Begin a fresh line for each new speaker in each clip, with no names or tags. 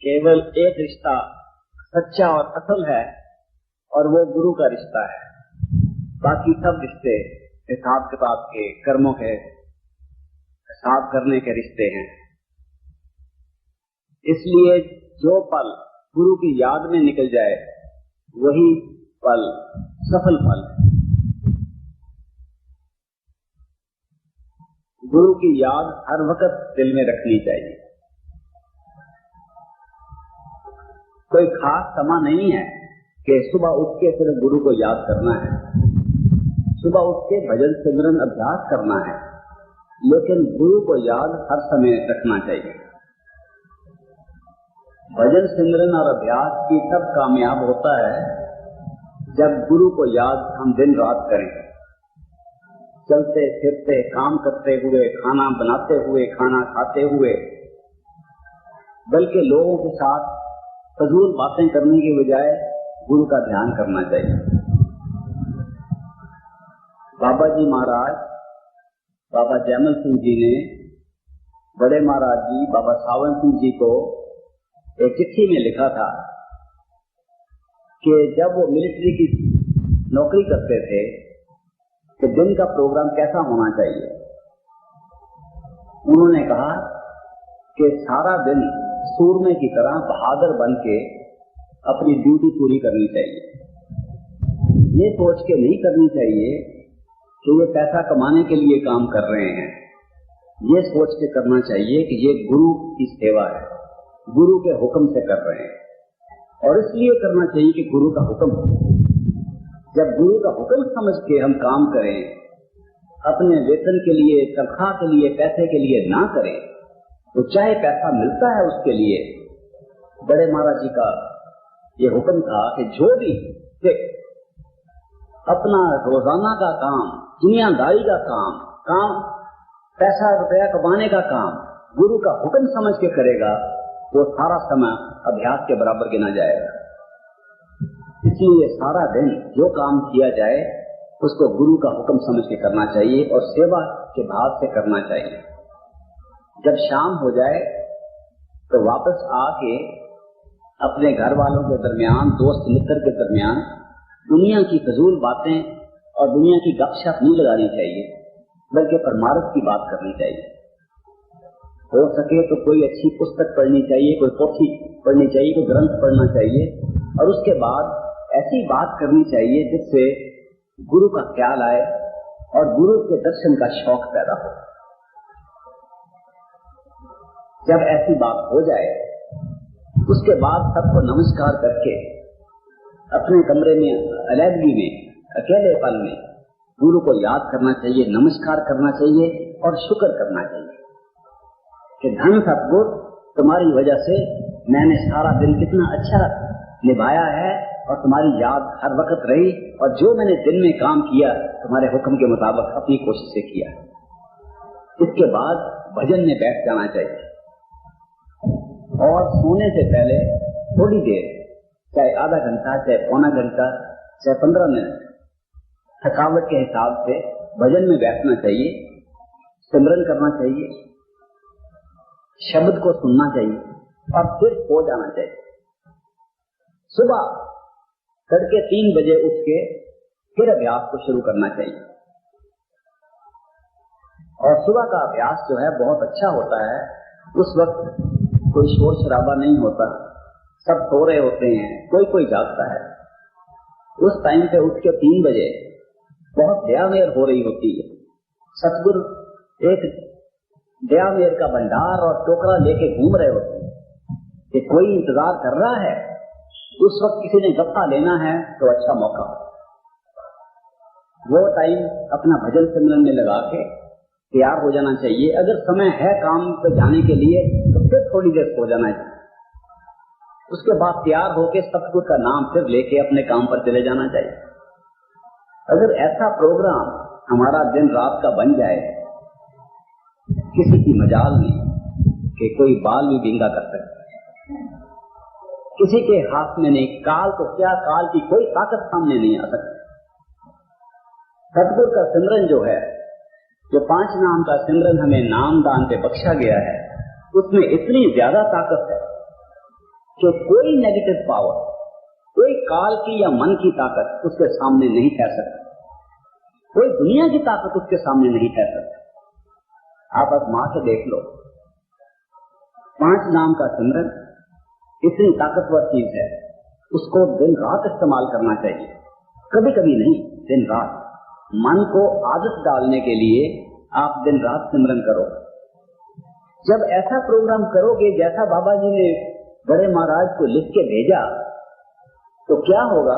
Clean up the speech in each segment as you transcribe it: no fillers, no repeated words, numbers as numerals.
केवल एक रिश्ता सच्चा और असल है और वो गुरु का रिश्ता है। बाकी सब रिश्ते हिसाब किताब के, कर्मों के हिसाब करने के रिश्ते हैं। इसलिए जो पल गुरु की याद में निकल जाए वही पल सफल पल है। गुरु की याद हर वक्त दिल में रखनी चाहिए। कोई खास समय नहीं है कि सुबह उठ के सिर्फ गुरु को याद करना है, सुबह उठ के भजन सिमरन अभ्यास करना है, लेकिन गुरु को याद हर समय रखना चाहिए। भजन सिमरन और अभ्यास की तब कामयाब होता है जब गुरु को याद हम दिन रात करें, चलते फिरते, काम करते हुए, खाना बनाते हुए, खाना खाते हुए, बल्कि लोगों के साथ फजूल बातें करने के बजाय गुरु का ध्यान करना चाहिए। बाबा जी महाराज, बाबा जयमल सिंह जी ने बड़े महाराज जी बाबा सावन सिंह जी को एक चिट्ठी में लिखा था कि जब वो मिलिट्री की नौकरी करते थे तो दिन का प्रोग्राम कैसा होना चाहिए। उन्होंने कहा कि सारा दिन सूरमे की तरह बहादुर बन के अपनी ड्यूटी पूरी करनी चाहिए। ये सोच के नहीं करनी चाहिए कि ये पैसा कमाने के लिए काम कर रहे हैं, ये सोच के करना चाहिए कि ये गुरु की सेवा है, गुरु के हुक्म से कर रहे हैं, और इसलिए करना चाहिए कि गुरु का हुक्म। जब गुरु का हुक्म समझ के हम काम करें, अपने वेतन के लिए, तनख्वाह के लिए, पैसे के लिए ना करें, तो चाहे पैसा मिलता है उसके लिए। बड़े महाराज जी का ये हुक्म था कि जो भी अपना रोजाना का काम, दुनियादारी का काम, पैसा रुपया कमाने का काम गुरु का हुक्म समझ के करेगा, वो सारा समय अभ्यास के बराबर गिना जाएगा। इसलिए सारा दिन जो काम किया जाए उसको गुरु का हुक्म समझ के करना चाहिए और सेवा के भाव से करना चाहिए। जब शाम हो जाए तो वापस आके अपने घर वालों के दरमियान, दोस्त मित्र के दरमियान दुनिया की फजूल बातें और दुनिया की गपशप नहीं लगानी चाहिए, बल्कि परमार्थ की बात करनी चाहिए। हो सके तो कोई अच्छी पुस्तक पढ़नी चाहिए, कोई पोथी पढ़नी चाहिए, कोई ग्रंथ पढ़ना चाहिए, और उसके बाद ऐसी बात करनी चाहिए जिससे गुरु का ख्याल आए और गुरु के दर्शन का शौक पैदा हो। जब ऐसी बात हो जाए उसके बाद सबको नमस्कार करके अपने कमरे में, अलैदगी में, अकेलेपन में गुरु को याद करना चाहिए, नमस्कार करना चाहिए और शुक्र करना चाहिए कि धन सतगुरु, तुम्हारी वजह से मैंने सारा दिन कितना अच्छा निभाया है और तुम्हारी याद हर वक्त रही, और जो मैंने दिन में काम किया तुम्हारे हुक्म के मुताबिक अपनी कोशिश से किया। इसके बाद भजन में बैठ जाना चाहिए और सोने से पहले थोड़ी देर, चाहे आधा घंटा, चाहे पौना घंटा, चाहे 15 मिनट, थकावट के हिसाब से भजन में बैठना चाहिए, सिमरन करना चाहिए, शब्द को सुनना चाहिए और फिर सो जाना चाहिए। सुबह तड़के 3 बजे उठ के फिर अभ्यास को शुरू करना चाहिए। और सुबह का अभ्यास जो है बहुत अच्छा होता है। उस वक्त कोई शोर शराबा नहीं होता, सब सो रहे होते हैं, कोई जागता है। उस टाइम पे उठ के 3 बजे बहुत दयामेर हो रही होती है। सतगुरु एक दयामेर का भंडार और टोकरा लेके घूम रहे होते हैं कि कोई इंतजार कर रहा है। उस वक्त किसी ने गप्पा लेना है तो अच्छा मौका, वो टाइम अपना भजन सिमरन में लगा के तैयार हो जाना चाहिए। अगर समय है काम पे जाने के लिए तो फिर थोड़ी देर सो जाना चाहिए। उसके बाद तैयार होके सतगुरु का नाम फिर लेके अपने काम पर चले जाना चाहिए। अगर ऐसा प्रोग्राम हमारा दिन रात का बन जाए, किसी की मजाल नहीं कि कोई बाल भी बिंगा कर सकता, किसी के हाथ में नहीं, काल तो क्या, काल की कोई ताकत सामने नहीं आ सकती। सतगुरु का सिमरन जो है, जो 5 नाम का सिमरन हमें नाम दान पे बख्शा गया है, उसमें इतनी ज्यादा ताकत है कि कोई नेगेटिव पावर, कोई काल की या मन की ताकत उसके सामने नहीं ठहर सकती, कोई दुनिया की ताकत उसके सामने नहीं ठहर सकती। आप आजमा के देख लो, 5 नाम का सिमरन इतनी ताकतवर चीज है, उसको दिन रात इस्तेमाल करना चाहिए, कभी कभी नहीं, दिन रात। मन को आदत डालने के लिए आप दिन रात सिमरन करो। जब ऐसा प्रोग्राम करोगे जैसा बाबा जी ने बड़े महाराज को लिख के भेजा, तो क्या होगा,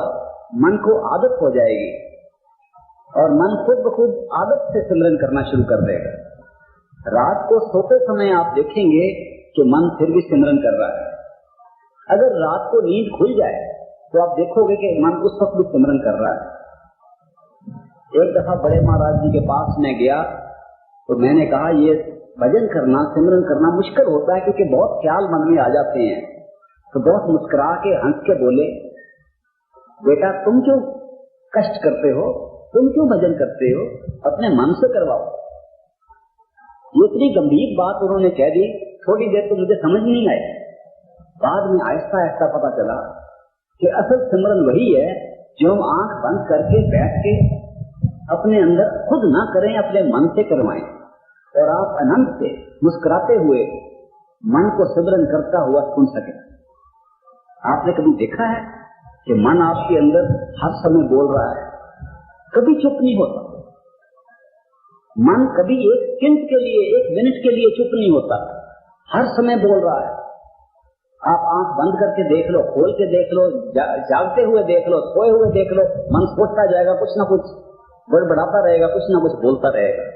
मन को आदत हो जाएगी और मन खुद ब खुद आदत से सिमरन करना शुरू कर देगा। रात को सोते समय आप देखेंगे कि मन फिर भी सिमरन कर रहा है। अगर रात को नींद खुल जाए तो आप देखोगे कि मन उस वक्त भी सिमरन कर रहा है। एक दफा बड़े महाराज जी के पास मैं गया तो मैंने कहा, ये भजन करना, सिमरन करना मुश्किल होता है क्योंकि बहुत ख्याल मन में आ जाते हैं। तो बहुत मुस्कुरा के हंस के बोले, बेटा तुम क्यों कष्ट करते हो, तुम क्यों भजन करते हो, अपने मन से करवाओ। ये इतनी गंभीर बात उन्होंने कह दी, थोड़ी देर तो मुझे समझ नहीं आई। बाद में आहिस्ता आहिस्ता पता चला कि असल सिमरन वही है जो हम आंख बंद करके बैठ के अपने अंदर खुद ना करें, अपने मन से करवाएं और आप आनंद से मुस्कुराते हुए मन को सिमरन करता हुआ सुन सके। आपने कभी देखा है कि मन आपके अंदर हर समय बोल रहा है, कभी चुप नहीं होता। मन कभी एक सेकंड के लिए, एक मिनट के लिए चुप नहीं होता, हर समय बोल रहा है। आप आंख बंद करके देख लो, खोल के देख लो, जागते हुए देख लो, सोए हुए देख लो, मन सोचता जाएगा, कुछ ना कुछ बड़बड़ाता रहेगा, कुछ ना कुछ बोलता रहेगा।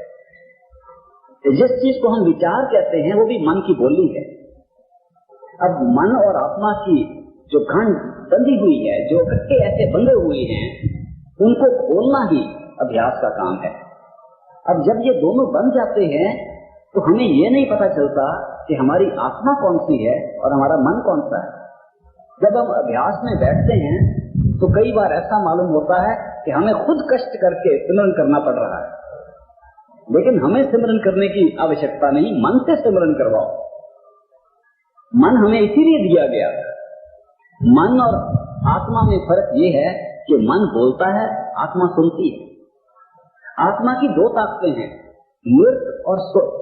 जिस चीज को हम विचार कहते हैं वो भी मन की बोली है। अब मन और आत्मा की जो गांठ बंधी हुई है, जो इकट्ठे ऐसे बंधे हुए हैं, उनको खोलना ही अभ्यास का काम है। अब जब ये दोनों बन जाते हैं तो हमें ये नहीं पता चलता कि हमारी आत्मा कौन सी है और हमारा मन कौन सा है। जब हम अभ्यास में बैठते हैं तो कई बार ऐसा मालूम होता है कि हमें खुद कष्ट करके सिमरन करना पड़ रहा है, लेकिन हमें सिमरन करने की आवश्यकता नहीं, मन से सिमरन करवाओ। मन हमें इसीलिए दिया गया। मन और आत्मा में फर्क ये है कि मन बोलता है, आत्मा सुनती है। आत्मा की 2 ताकतें हैं, नृत्य और सुर।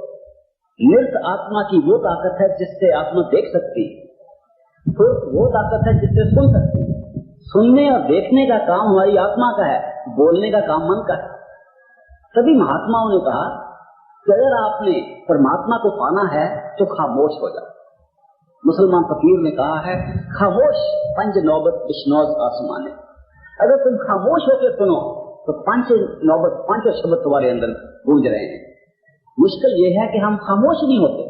नृत्य आत्मा की वो ताकत है जिससे आत्मा देख सकती है, सुर वो ताकत है जिससे सुन सकती है। सुनने और देखने का काम हमारी आत्मा का है, बोलने का काम मन का है। सभी महात्माओं ने कहा कि अगर आपने परमात्मा को पाना है तो खामोश हो जाओ। मुसलमान फकीर ने कहा है, खामोश पंज नौबत बिश्नौज आसमाने। अगर तुम खामोश होकर सुनो तो 5 नौबत 5 शब्द तुम्हारे अंदर गूंज रहे हैं। मुश्किल यह है कि हम खामोश नहीं होते,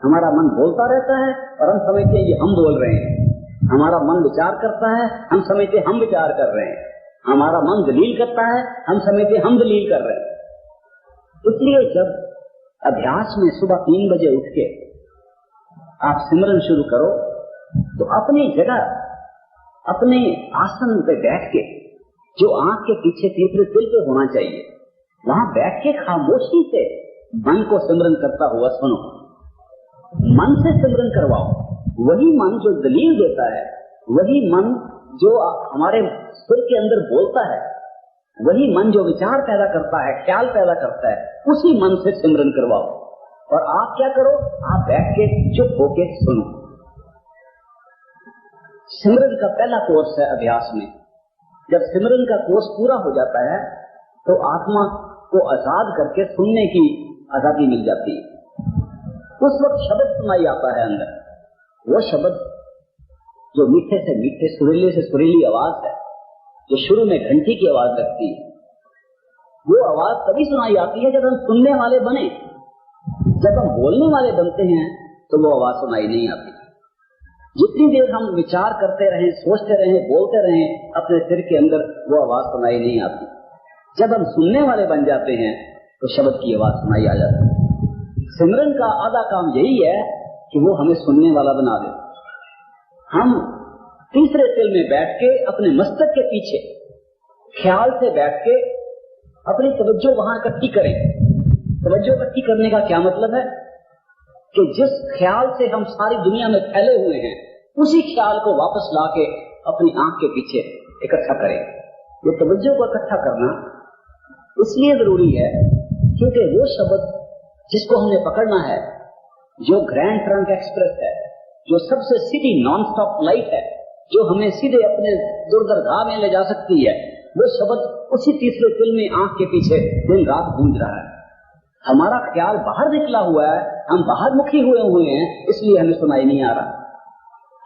हमारा मन बोलता रहता है और हम समझते हैं ये हम बोल रहे हैं। हमारा मन विचार करता है, हम समझते हम विचार कर रहे हैं। हमारा मन दलील करता है, हम समझते हम दलील कर रहे हैं। इसलिए जब अभ्यास में सुबह 3 बजे उठ के आप सिमरन शुरू करो तो अपनी जगह, अपने आसन पे बैठ के, जो आंख के पीछे तीसरे सिर पे होना चाहिए, वहां बैठ के खामोशी से मन को सिमरन करता हुआ सुनो। मन से सिमरन करवाओ। वही मन जो दलील देता है, वही मन जो हमारे सिर के अंदर बोलता है, वही मन जो विचार पैदा करता है, ख्याल पैदा करता है, उसी मन से सिमरन करवाओ। और आप क्या करो, आप बैठ के चुप होके सुनो। सिमरन का पहला कोर्स है अभ्यास में। जब सिमरन का कोर्स पूरा हो जाता है तो आत्मा को आजाद करके सुनने की आजादी मिल जाती है। उस वक्त शब्द सुनाई आता है अंदर, वो शब्द जो मीठे से मीठे, सुरीले से सुरीली आवाज है, जो शुरू में घंटी की आवाज लगती है, वो आवाज तभी सुनाई आती है जब हम सुनने वाले बने। जब हम बोलने वाले बनते हैं तो वो आवाज सुनाई नहीं आती। जितनी देर हम विचार करते रहें, सोचते रहें, बोलते रहें अपने सिर के अंदर, वो आवाज सुनाई नहीं आती। जब हम सुनने वाले बन जाते हैं तो शब्द की आवाज सुनाई आ जाती है। सिमरन का आधा काम यही है कि वो हमें सुनने वाला बना दे। हम तीसरे सिर में बैठ के अपने मस्तक के पीछे ख्याल से बैठ के अपनी तवज्जो वहां इकट्ठी करें। तवज्जो इकट्ठी करने का क्या मतलब है कि जिस ख्याल से हम सारी दुनिया में फैले हुए हैं उसी ख्याल को वापस लाके अपनी आंख के पीछे इकट्ठा करें। ये तवज्जो को इकट्ठा करना इसलिए जरूरी है क्योंकि वो शब्द जिसको हमने पकड़ना है, जो ग्रैंड ट्रंक एक्सप्रेस है, जो सबसे सीधी नॉन स्टॉप लाइट है, जो हमें सीधे अपने दुर्दरगाह में ले जा सकती है, वो शब्द उसी तीसरे तिल में आंख के पीछे दिन रात गूंज रहा है। हमारा ख्याल बाहर निकला हुआ है, हम बाहर मुखी हुए हैं, इसलिए हमें सुनाई नहीं आ रहा,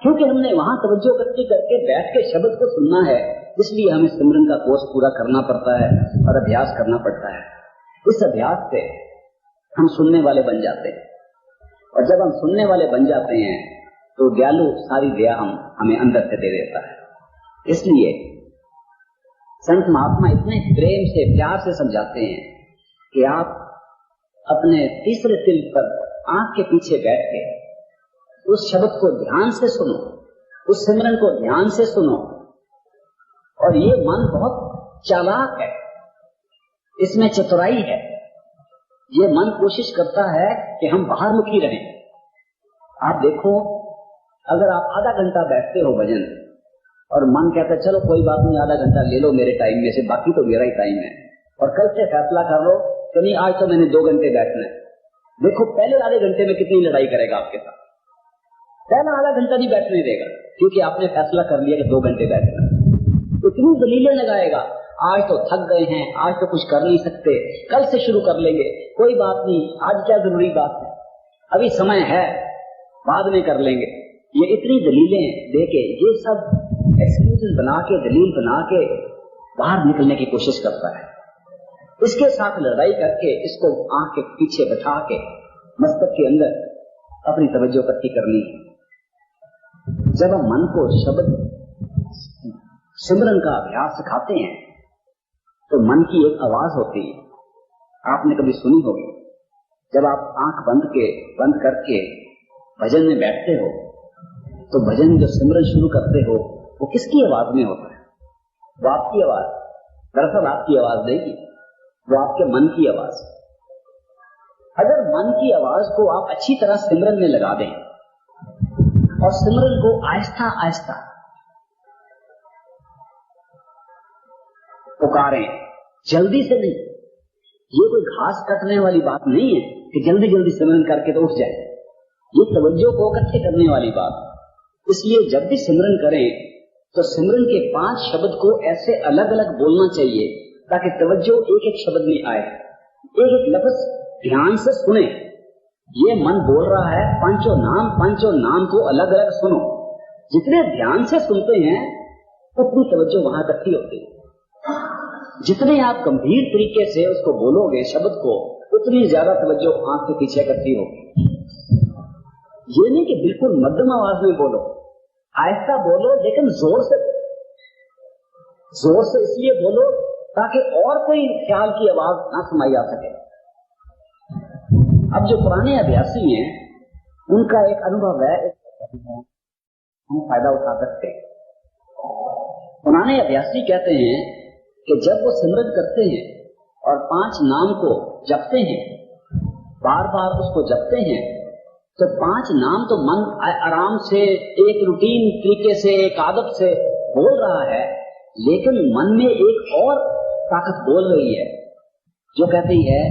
क्योंकि हमने वहां तवज्जो इकट्ठी करके बैठ के शब्द को सुनना है। इसलिए हमें सिमरन का कोर्स पूरा करना पड़ता है और अभ्यास करना पड़ता है। इस अभ्यास से हम सुनने वाले बन जाते हैं, और जब हम सुनने वाले बन जाते हैं तो दयालु सारी दया हमें अंदर से दे देता है। इसलिए संत महात्मा इतने प्रेम से प्यार से समझाते हैं कि आप अपने तीसरे तिल पर आंख के पीछे बैठ के उस शब्द को ध्यान से सुनो, उस सिमरन को ध्यान से सुनो। और ये मन बहुत चालाक है, इसमें चतुराई है। ये मन कोशिश करता है कि हम बाहर मुखी रहें। आप देखो, अगर आप आधा घंटा बैठते हो भजन और मन कहता है चलो कोई बात नहीं, आधा घंटा ले लो मेरे टाइम में से, बाकी तो मेरा ही टाइम है, और कल से फैसला कर लो कि नहीं आज तो मैंने 2 घंटे बैठना है। देखो पहले आधे घंटे में कितनी लड़ाई करेगा आपके साथ। पहला आधा घंटा नहीं बैठने देगा, क्योंकि आपने फैसला कर लिया कि 2 घंटे बैठना। इतनी दलीलें लगाएगा, आज तो थक गए हैं, आज तो कुछ कर नहीं सकते, कल से शुरू कर लेंगे, कोई बात नहीं, आज क्या जरूरी बात है, अभी समय है, बाद में कर लेंगे। ये इतनी दलीलें देके, ये सब एक्सक्यूजेस बना के, दलील बना के बाहर निकलने की कोशिश करता है। इसके साथ लड़ाई करके इसको आंख के पीछे बैठा के मस्तक के अंदर अपनी तवज्जो इकट्ठी करनी है। जब हम मन को शब्द सिमरन का अभ्यास सिखाते हैं तो मन की एक आवाज होती है, आपने कभी सुनी होगी। जब आप आंख बंद करके भजन में बैठते हो तो भजन जो सिमरन शुरू करते हो वो किसकी आवाज में होता है? वो आपकी आवाज, दरअसल आपकी आवाज नहीं, वो आपके मन की आवाज। अगर मन की आवाज को आप अच्छी तरह सिमरन में लगा दें और सिमरन को आहिस्ता आहिस्ता पुकारें, जल्दी से नहीं। ये कोई घास कटने वाली बात नहीं है कि जल्दी जल्दी सिमरन करके तो उठ जाए, ये तवज्जो को इकट्ठे करने वाली बात। इसलिए जब भी सिमरन करें तो सिमरन के 5 शब्द को ऐसे अलग अलग बोलना चाहिए ताकि तवज्जो एक एक शब्द में आए, एक एक लफ्ज ध्यान से सुने। ये मन बोल रहा है पांचों नाम को अलग अलग सुनो। जितने ध्यान से सुनते हैं उतनी तवज्जो वहां इकट्ठी होती है। जितने आप गंभीर तरीके से उसको बोलोगे शब्द को, उतनी ज्यादा तवज्जो आंख के पीछे इकट्ठी होगी। ये नहीं कि बिल्कुल मध्यम आवाज में बोलो, आहिस्ता बोलो, लेकिन जोर से इसलिए बोलो ताकि और कोई ख्याल की आवाज ना सुनाई आ सके। अब जो पुराने अभ्यासी हैं उनका एक अनुभव है, हम फायदा उठा सकते हैं। पुराने अभ्यासी कहते हैं कि जब वो सिमरन करते हैं और 5 नाम को जपते हैं, बार बार उसको जपते हैं, तो 5 नाम तो मन आराम से एक रूटीन तरीके से, एक आदत से बोल रहा है, लेकिन मन में एक और ताकत बोल रही है जो कहती है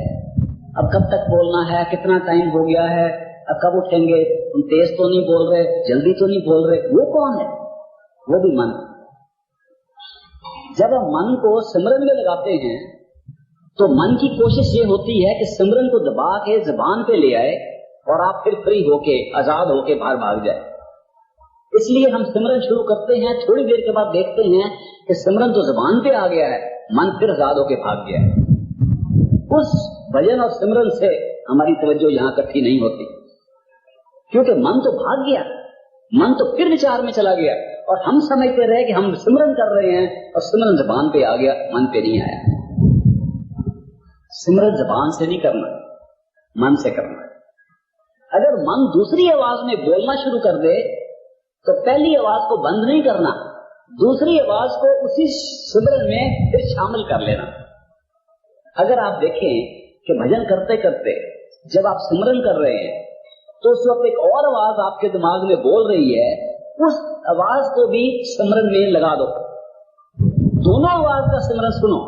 अब कब तक बोलना है, कितना टाइम हो गया है, अब कब उठेंगे, तुम तेज तो नहीं बोल रहे, जल्दी तो नहीं बोल रहे। वो कौन है? वो भी मन। जब हम मन को सिमरन में लगाते हैं तो मन की कोशिश ये होती है कि सिमरन को दबा के जुबान पे ले आए और आप फिर फ्री होके, आजाद होके बाहर भाग जाए। इसलिए हम सिमरन शुरू करते हैं, थोड़ी देर के बाद देखते हैं कि सिमरन तो जुबान पे आ गया है, मन फिर आजाद होके भाग गया है। उस भजन और सिमरन से हमारी तवज्जो यहाँ इकट्ठी नहीं होती, क्योंकि मन तो भाग गया, मन तो फिर विचार में चला गया और हम समझते रहे कि हम सिमरन कर रहे हैं और सिमरन जुबान पे आ गया, मन पे नहीं आया। सिमरन जुबान से नहीं करना, मन से करना। अगर मन दूसरी आवाज में बोलना शुरू कर दे तो पहली आवाज को बंद नहीं करना, दूसरी आवाज को उसी सिमरन में फिर शामिल कर लेना। अगर आप देखें कि भजन करते करते जब आप सिमरन कर रहे हैं तो उस वक्त एक और आवाज आपके दिमाग में बोल रही है, उस आवाज को भी सिमरन में लगा दो। दोनों आवाज का सिमरन सुनो।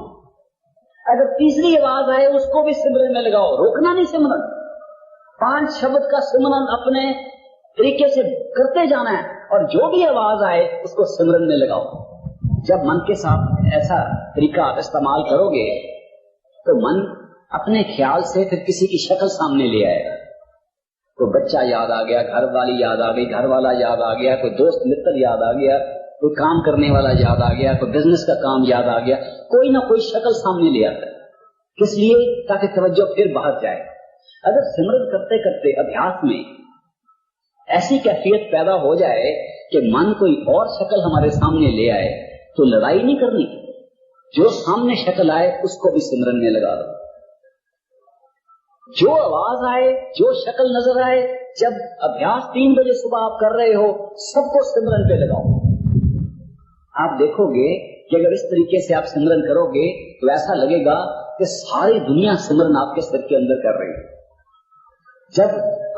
अगर तीसरी आवाज आए उसको भी सिमरन में लगाओ, रोकना नहीं सिमरन। 5 शब्द का सिमरन अपने तरीके से करते जाना है और जो भी आवाज आए उसको सिमरन में लगाओ। जब मन के साथ ऐसा तरीका आप इस्तेमाल करोगे तो मन अपने ख्याल से फिर किसी की शक्ल सामने ले आएगा। कोई बच्चा याद आ गया, घर वाली याद आ गई, घर वाला याद आ गया, कोई दोस्त मित्र याद आ गया, कोई काम करने वाला याद आ गया, कोई बिजनेस का काम याद आ गया, कोई ना कोई शक्ल सामने ले आता है। किस लिए? ताकि तवज्जो फिर बाहर जाए। अगर सिमरन करते करते अभ्यास में ऐसी कैफियत पैदा हो जाए कि मन कोई और शक्ल हमारे सामने ले आए तो लड़ाई नहीं करनी, जो सामने शक्ल आए उसको भी सिमरन में लगा दो। जो आवाज आए, जो शक्ल नजर आए, जब अभ्यास 3 बजे सुबह आप कर रहे हो सबको सिमरन पे लगाओ। आप देखोगे कि अगर इस तरीके से आप सिमरन करोगे तो ऐसा लगेगा कि सारी दुनिया सिमरन आपके सिर के अंदर कर रही है। जब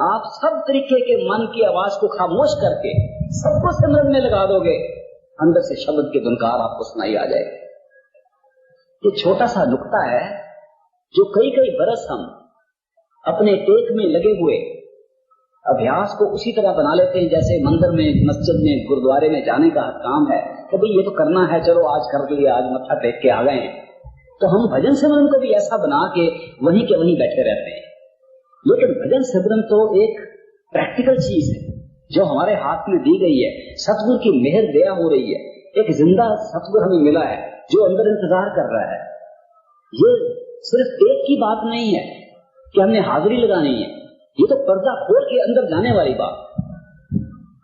आप सब तरीके के मन की आवाज को खामोश करके सबको सिमरन में लगा दोगे, अंदर से शब्द के धुनकार आपको सुनाई आ जाएगी। ये छोटा सा नुक्ता है जो कई कई बरस हम अपने टेक में लगे हुए अभ्यास को उसी तरह बना लेते हैं जैसे मंदिर में, मस्जिद में, गुरुद्वारे में जाने का काम है कि भाई ये तो करना है, चलो आज कर लिए, आज मत्था टेक के आ गए हैं। तो हम भजन सिमरन को भी ऐसा बना के वहीं के वहीं बैठे रहते हैं। लेकिन भजन सिमरन तो एक प्रैक्टिकल चीज है जो हमारे हाथ में दी गई है। सतगुरु की मेहर दया हो रही है, एक जिंदा सतगुरु हमें मिला है जो अंदर इंतजार कर रहा है। ये सिर्फ एक की बात नहीं है कि हमने हाजिरी लगानी है, ये तो पर्दा खोल के अंदर जाने वाली बात।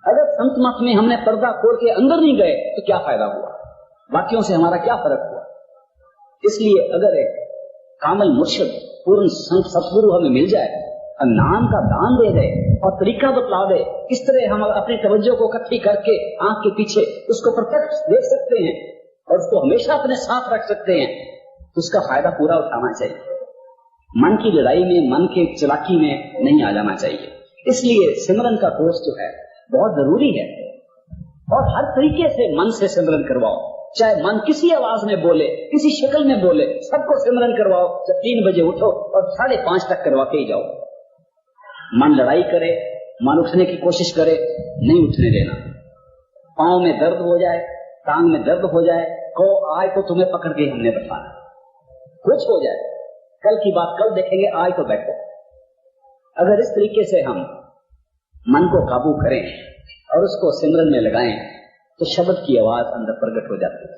अगर संत मत में हमने पर्दा खोल के अंदर नहीं गए तो क्या फायदा हुआ, बाकियों से हमारा क्या फर्क हुआ। इसलिए अगर एक कामल मुर्शिद, पूर्ण संत सतगुरु हमें मिल जाए और नाम का दान दे दे और तरीका बतला दे किस तरह हम अपनी तवज्जो को इकट्ठी करके आंख के पीछे उसको प्रत्यक्ष देख सकते हैं और उसको हमेशा अपने साथ रख सकते हैं, तो उसका फायदा पूरा उठाना चाहिए। मन की लड़ाई में, मन के चलाकी में नहीं आ जाना चाहिए। इसलिए सिमरन का कोर्स जो है बहुत जरूरी है और हर तरीके से मन से सिमरन करवाओ। चाहे मन किसी आवाज में बोले, किसी शक्ल में बोले, सबको सिमरन करवाओ। जब 3 बजे उठो और 5:30 तक करवा के ही जाओ। मन लड़ाई करे, मन उठने की कोशिश करे, नहीं उठने देना। पांव में दर्द हो जाए, टांग में दर्द हो जाए, कहो आज तो तुम्हें पकड़ के हमने बैठाना। कुछ हो जाए, कल की बात कल देखेंगे, आज तो बैठो। अगर इस तरीके से हम मन को काबू करें और उसको सिमरन में लगाएं तो शब्द की आवाज अंदर प्रकट हो जाती है।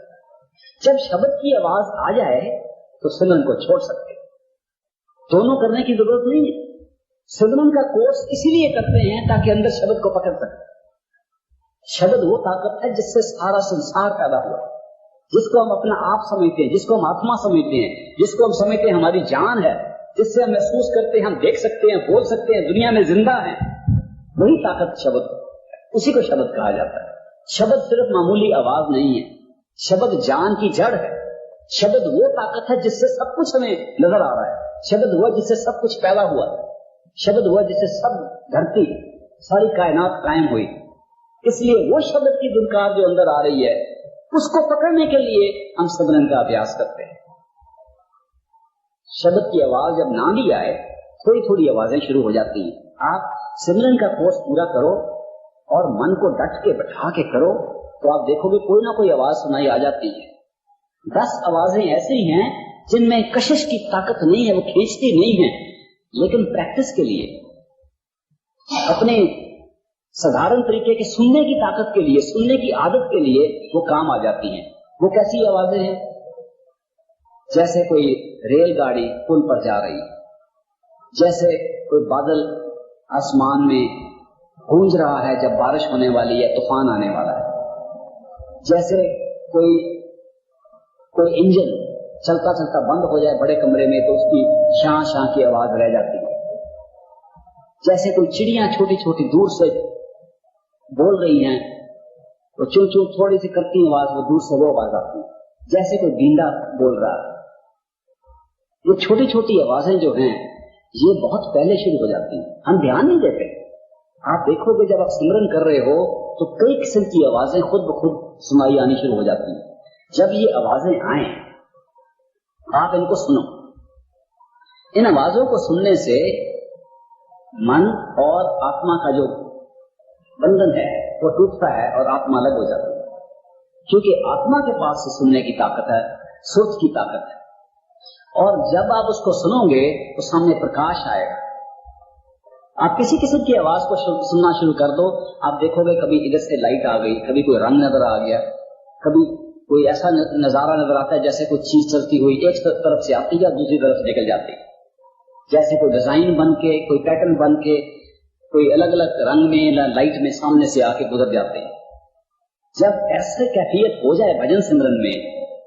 जब शब्द की आवाज आ जाए तो सिमरन को छोड़ सकते। दोनों करने की जरूरत नहीं है। सिमरन का कोर्स इसीलिए करते हैं ताकि अंदर शब्द को पकड़ सके। शब्द वो ताकत है जिससे सारा संसार पैदा हुआ, जिसको हम अपना आप समझते हैं, जिसको हम आत्मा समझते हैं, जिसको हम समझते हैं हमारी जान है, जिससे हम महसूस करते हैं, हम देख सकते हैं, बोल सकते हैं, दुनिया में जिंदा है। वही ताकत शब्द, उसी को शब्द कहा जाता है। शब्द सिर्फ मामूली आवाज नहीं है, शब्द जान की जड़ है। शब्द वो ताकत है जिससे सब कुछ हमें नजर आ रहा है। शब्द हुआ जिससे सब कुछ पैदा हुआ। शब्द हुआ जिससे सब धरती, सारी कायनात कायम हुई। इसलिए वो शब्द की दुनकार जो अंदर आ रही है उसको पकड़ने के लिए हम सिमरन का अभ्यास करते हैं। शब्द की आवाज जब ना भी आए, थोड़ी थोड़ी आवाजें शुरू हो जाती हैं। आप सिमरन का कोर्स पूरा करो और मन को डट के बैठा के करो तो आप देखोगे कोई ना कोई आवाज सुनाई आ जाती है। 10 आवाजें ऐसी हैं जिनमें कशिश की ताकत नहीं है, वो खींचती नहीं है, लेकिन प्रैक्टिस के लिए, अपने साधारण तरीके के सुनने की ताकत के लिए, सुनने की आदत के लिए वो काम आ जाती हैं। वो कैसी आवाजें हैं? जैसे कोई रेलगाड़ी पुल पर जा रही, जैसे कोई बादल आसमान में गूंज रहा है जब बारिश होने वाली है, तूफान आने वाला है, जैसे कोई इंजन चलता चलता बंद हो जाए बड़े कमरे में तो उसकी शां शां की आवाज रह जाती है, जैसे कोई चिड़ियां छोटी छोटी दूर से बोल रही हैं तो चू चू थोड़ी सी करती आवाज, वो दूर से वो आवाज आती है, जैसे कोई बींडा बोल रहा है। ये छोटी छोटी आवाजें जो हैं ये बहुत पहले शुरू हो जाती हैं, हम ध्यान नहीं देते। आप देखोगे जब आप सिमरन कर रहे हो तो कई किस्म की आवाजें खुद ब खुद सुनाई आनी शुरू हो जाती हैं। जब ये आवाजें आए, आप इनको सुनो। इन आवाजों को सुनने से मन और आत्मा का जो बंधन है वो टूटता है और आत्मा अलग हो जाती है, क्योंकि आत्मा के पास से सुनने की ताकत है, सुर्त की ताकत है। और जब आप उसको सुनोगे तो सामने प्रकाश आएगा। आप किसी किस्म की आवाज को सुनना शुरू कर दो, आप देखोगे कभी इधर से लाइट आ गई, कभी कोई रंग नजर आ गया, कभी कोई ऐसा नजारा नजर आता है जैसे कोई चीज चलती हुई एक तरफ से आती है दूसरी तरफ से निकल जाती है, जैसे कोई डिजाइन बन के, कोई पैटर्न बन के, कोई अलग अलग रंग में लाइट में सामने से आके गुजर जाते हैं। जब ऐसे कैफियत हो जाए भजन सिमरन में,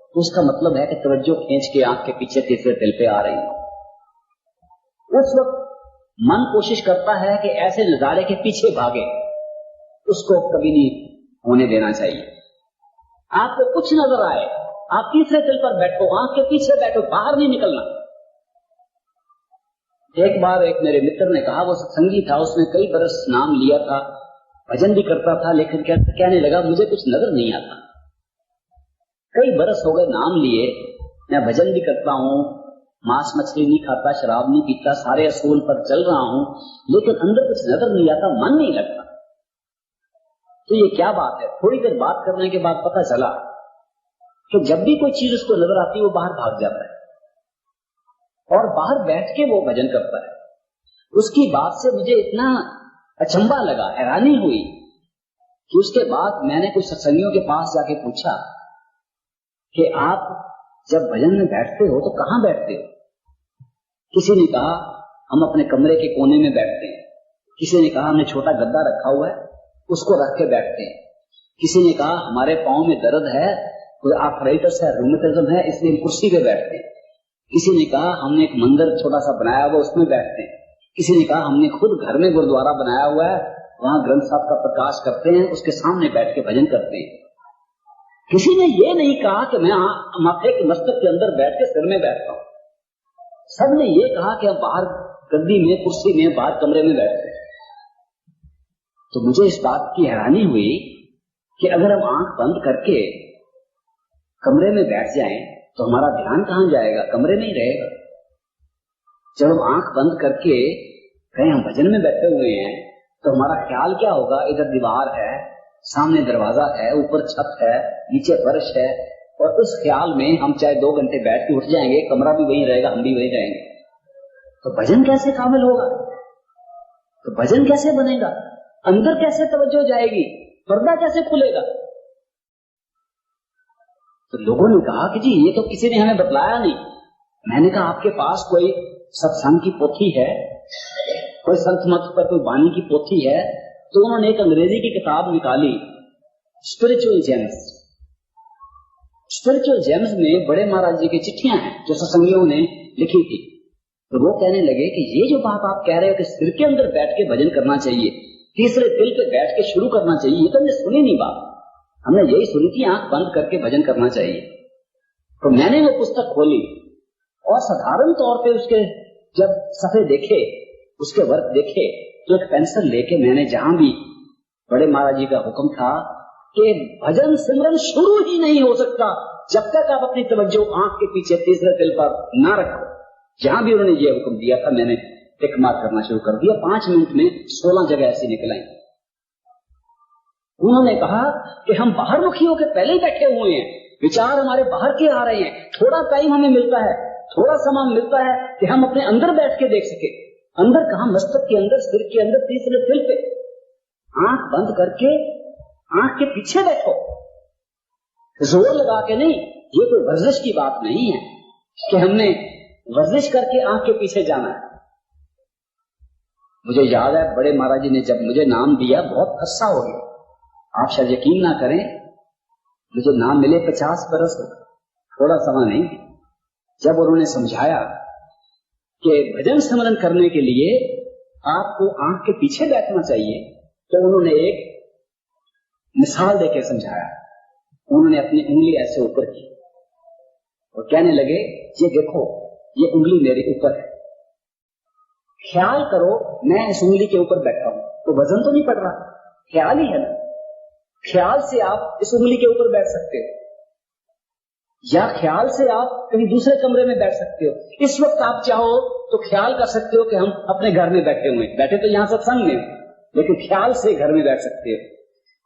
तो उसका मतलब है कि तवज्जो खींच के आंख के पीछे तीसरे दिल पे आ रही है। उस वक्त मन कोशिश करता है कि ऐसे नजारे के पीछे भागे, उसको कभी नहीं होने देना चाहिए। आपको कुछ नजर आए, आप तीसरे दिल पर बैठो, आंख के पीछे बैठो, बाहर नहीं निकलना। एक बार एक मेरे मित्र ने कहा, वो सत्संगी था, उसने कई बरस नाम लिया था, भजन भी करता था, लेकिन कहने लगा मुझे कुछ नजर नहीं आता। कई बरस हो गए नाम लिए, मैं भजन भी करता हूँ, मांस मछली नहीं खाता, शराब नहीं पीता, सारे असूल पर चल रहा हूँ, लेकिन अंदर कुछ नजर नहीं आता, मन नहीं लगता। तो ये क्या बात है? थोड़ी देर बात करने के बाद पता चला कि जब भी कोई चीज उसको नजर आती है वो बाहर भाग जाता है और बाहर बैठ के वो भजन करता है। उसकी बात से मुझे इतना अचंभा लगा, हैरानी हुई कि उसके बाद मैंने कुछ सत्संगियों के पास जाके पूछा कि आप जब भजन में बैठते हो तो कहां बैठते हो? किसी ने कहा हम अपने कमरे के कोने में बैठते हैं, किसी ने कहा हमने छोटा गद्दा रखा हुआ है उसको रख के बैठते हैं, किसी ने कहा हमारे पांव में दर्द है, कोई आर्थराइटिस है, रूमेटिज्म है, इसलिए हम कुर्सी पे बैठते हैं, किसी ने कहा हमने एक मंदिर छोटा सा बनाया हुआ उसमें बैठते हैं, किसी ने कहा हमने खुद घर में गुरुद्वारा बनाया हुआ है, वहां ग्रंथ साहब का प्रकाश करते हैं, उसके सामने बैठ के भजन करते हैं। किसी ने ये नहीं कहा कि मैं माथे के मस्तक के अंदर बैठ के सिर में बैठता हूं। सबने ये कहा कि हम बाहर गद्दी में, कुर्सी में, बाहर कमरे में बैठते हैं। तो मुझे इस बात की हैरानी हुई कि अगर हम आंख बंद करके कमरे में बैठ जाएं तो हमारा ध्यान कहां जाएगा? कमरे में ही रहेगा। जब हम आंख बंद करके कहीं हम भजन में बैठे हुए हैं तो हमारा ख्याल क्या होगा? इधर दीवार है, सामने दरवाजा है, ऊपर छत है, नीचे फर्श है, और उस ख्याल में हम चाहे 2 घंटे बैठ के उठ जाएंगे, कमरा भी वही रहेगा, हम भी वही रहेंगे। तो भजन कैसे कामिल होगा? तो भजन कैसे बनेगा? अंदर कैसे तवज्जो जाएगी? पर्दा कैसे खुलेगा? तो लोगों ने कहा कि जी ये तो किसी ने हमें बतलाया नहीं। मैंने कहा आपके पास कोई सत्संग की पोथी है, कोई संत मत पर कोई वाणी की पोथी है? तो उन्होंने एक अंग्रेजी की किताब निकाली, स्पिरिचुअल जेम्स। स्पिरिचुअल जेम्स में बड़े महाराज जी की चिट्ठियां हैं जो सत्संगियों ने लिखी थी। तो वो कहने लगे कि ये जो बात आप कह रहे हो कि सिर के अंदर बैठ के भजन करना चाहिए, तीसरे दिल पे बैठ के शुरू करना चाहिए, ये तो हमने सुनी नहीं बात। हमने यही सुनी थी आंख बंद करके भजन करना चाहिए। तो मैंने वो पुस्तक खोली और साधारण तौर पे उसके जब सफ़े देखे, उसके वर्क देखे, तो एक पेंसिल लेके मैंने जहां भी बड़े महाराज जी का हुक्म था कि भजन सिमरन शुरू ही नहीं हो सकता जब तक आप अपनी तवज्जो आंख के पीछे तीसरे दिल पर ना रखो। जहां भी उन्होंने ये हुक्म दिया था मैंने टिक मार्क करना शुरू कर दिया। 5 मिनट में 16 जगह ऐसी निकल आई। उन्होंने कहा कि हम बाहर मुखी होकर पहले ही बैठे हुए हैं, विचार हमारे बाहर के आ रहे हैं, थोड़ा टाइम हमें मिलता है, थोड़ा समय मिलता है कि हम अपने अंदर बैठ के देख सके। अंदर कहां? मस्तक के अंदर, सिर के अंदर, तीसरे दिल पे। आंख बंद करके आंख के पीछे बैठो, जोर लगा के नहीं। ये कोई वर्जिश की बात नहीं है कि हमने वर्जिश करके आंख के पीछे जाना है। मुझे याद है बड़े महाराज जी ने जब मुझे नाम दिया बहुत गुस्सा हो गया। आप शायद यकीन ना करें, मुझे नाम मिले 50 बरस, थोड़ा समय नहीं। जब उन्होंने समझाया कि भजन स्मरण करने के लिए आपको आंख के पीछे बैठना चाहिए, तो उन्होंने एक मिसाल देकर समझाया। उन्होंने अपनी उंगली ऐसे ऊपर की और कहने लगे, ये देखो, ये उंगली मेरे ऊपर है, ख्याल करो मैं इस उंगली के ऊपर बैठा हूं। तो वजन तो नहीं पड़ रहा, ख्याल ही है ना। ख्याल से आप इस उंगली के ऊपर बैठ सकते हो, या ख्याल से आप कहीं दूसरे कमरे में बैठ सकते हो। इस वक्त आप चाहो तो ख्याल कर सकते हो कि हम अपने घर में बैठे हुए, बैठे तो यहां सत्संग में, लेकिन ख्याल से घर में बैठ सकते हो।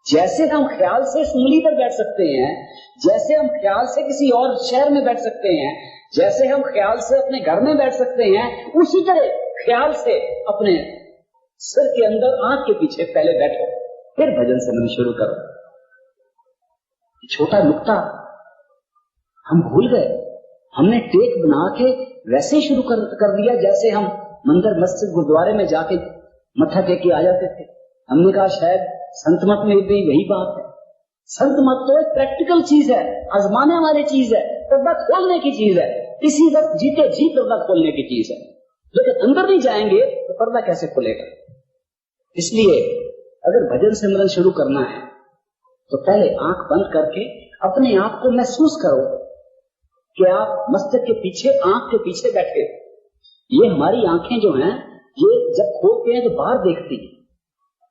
जैसे हम ख्याल से इस उंगली पर बैठ सकते हैं, जैसे हम ख्याल से किसी और शहर में बैठ सकते हैं, जैसे हम ख्याल से अपने घर में बैठ सकते हैं, उसी तरह ख्याल से अपने सिर के अंदर आंख के पीछे पहले बैठो, फिर भजन सिमरन शुरू करो। छोटा नुक्ता हम भूल गए, हमने टेक बना के वैसे ही शुरू कर दिया जैसे हम मंदिर मस्जिद गुरुद्वारे में जाके मत्था टेक के आ जाते थे। हमने कहा शायद संत मत में भी यही बात है। संत मत तो एक प्रैक्टिकल चीज है, आजमाने वाली चीज है, पर्दा खोलने की चीज है, इसी वक्त जीते जी पर्दा खोलने की चीज है। लेकिन अंदर नहीं जाएंगे तो पर्दा कैसे खुलेगा? इसलिए अगर भजन सिमरन शुरू करना है तो पहले आंख बंद करके अपने आप को महसूस करो कि आप मस्जिद के पीछे, आंख के पीछे बैठे। ये हमारी आंखें जो हैं, ये जब खोलते हैं तो बाहर देखती है,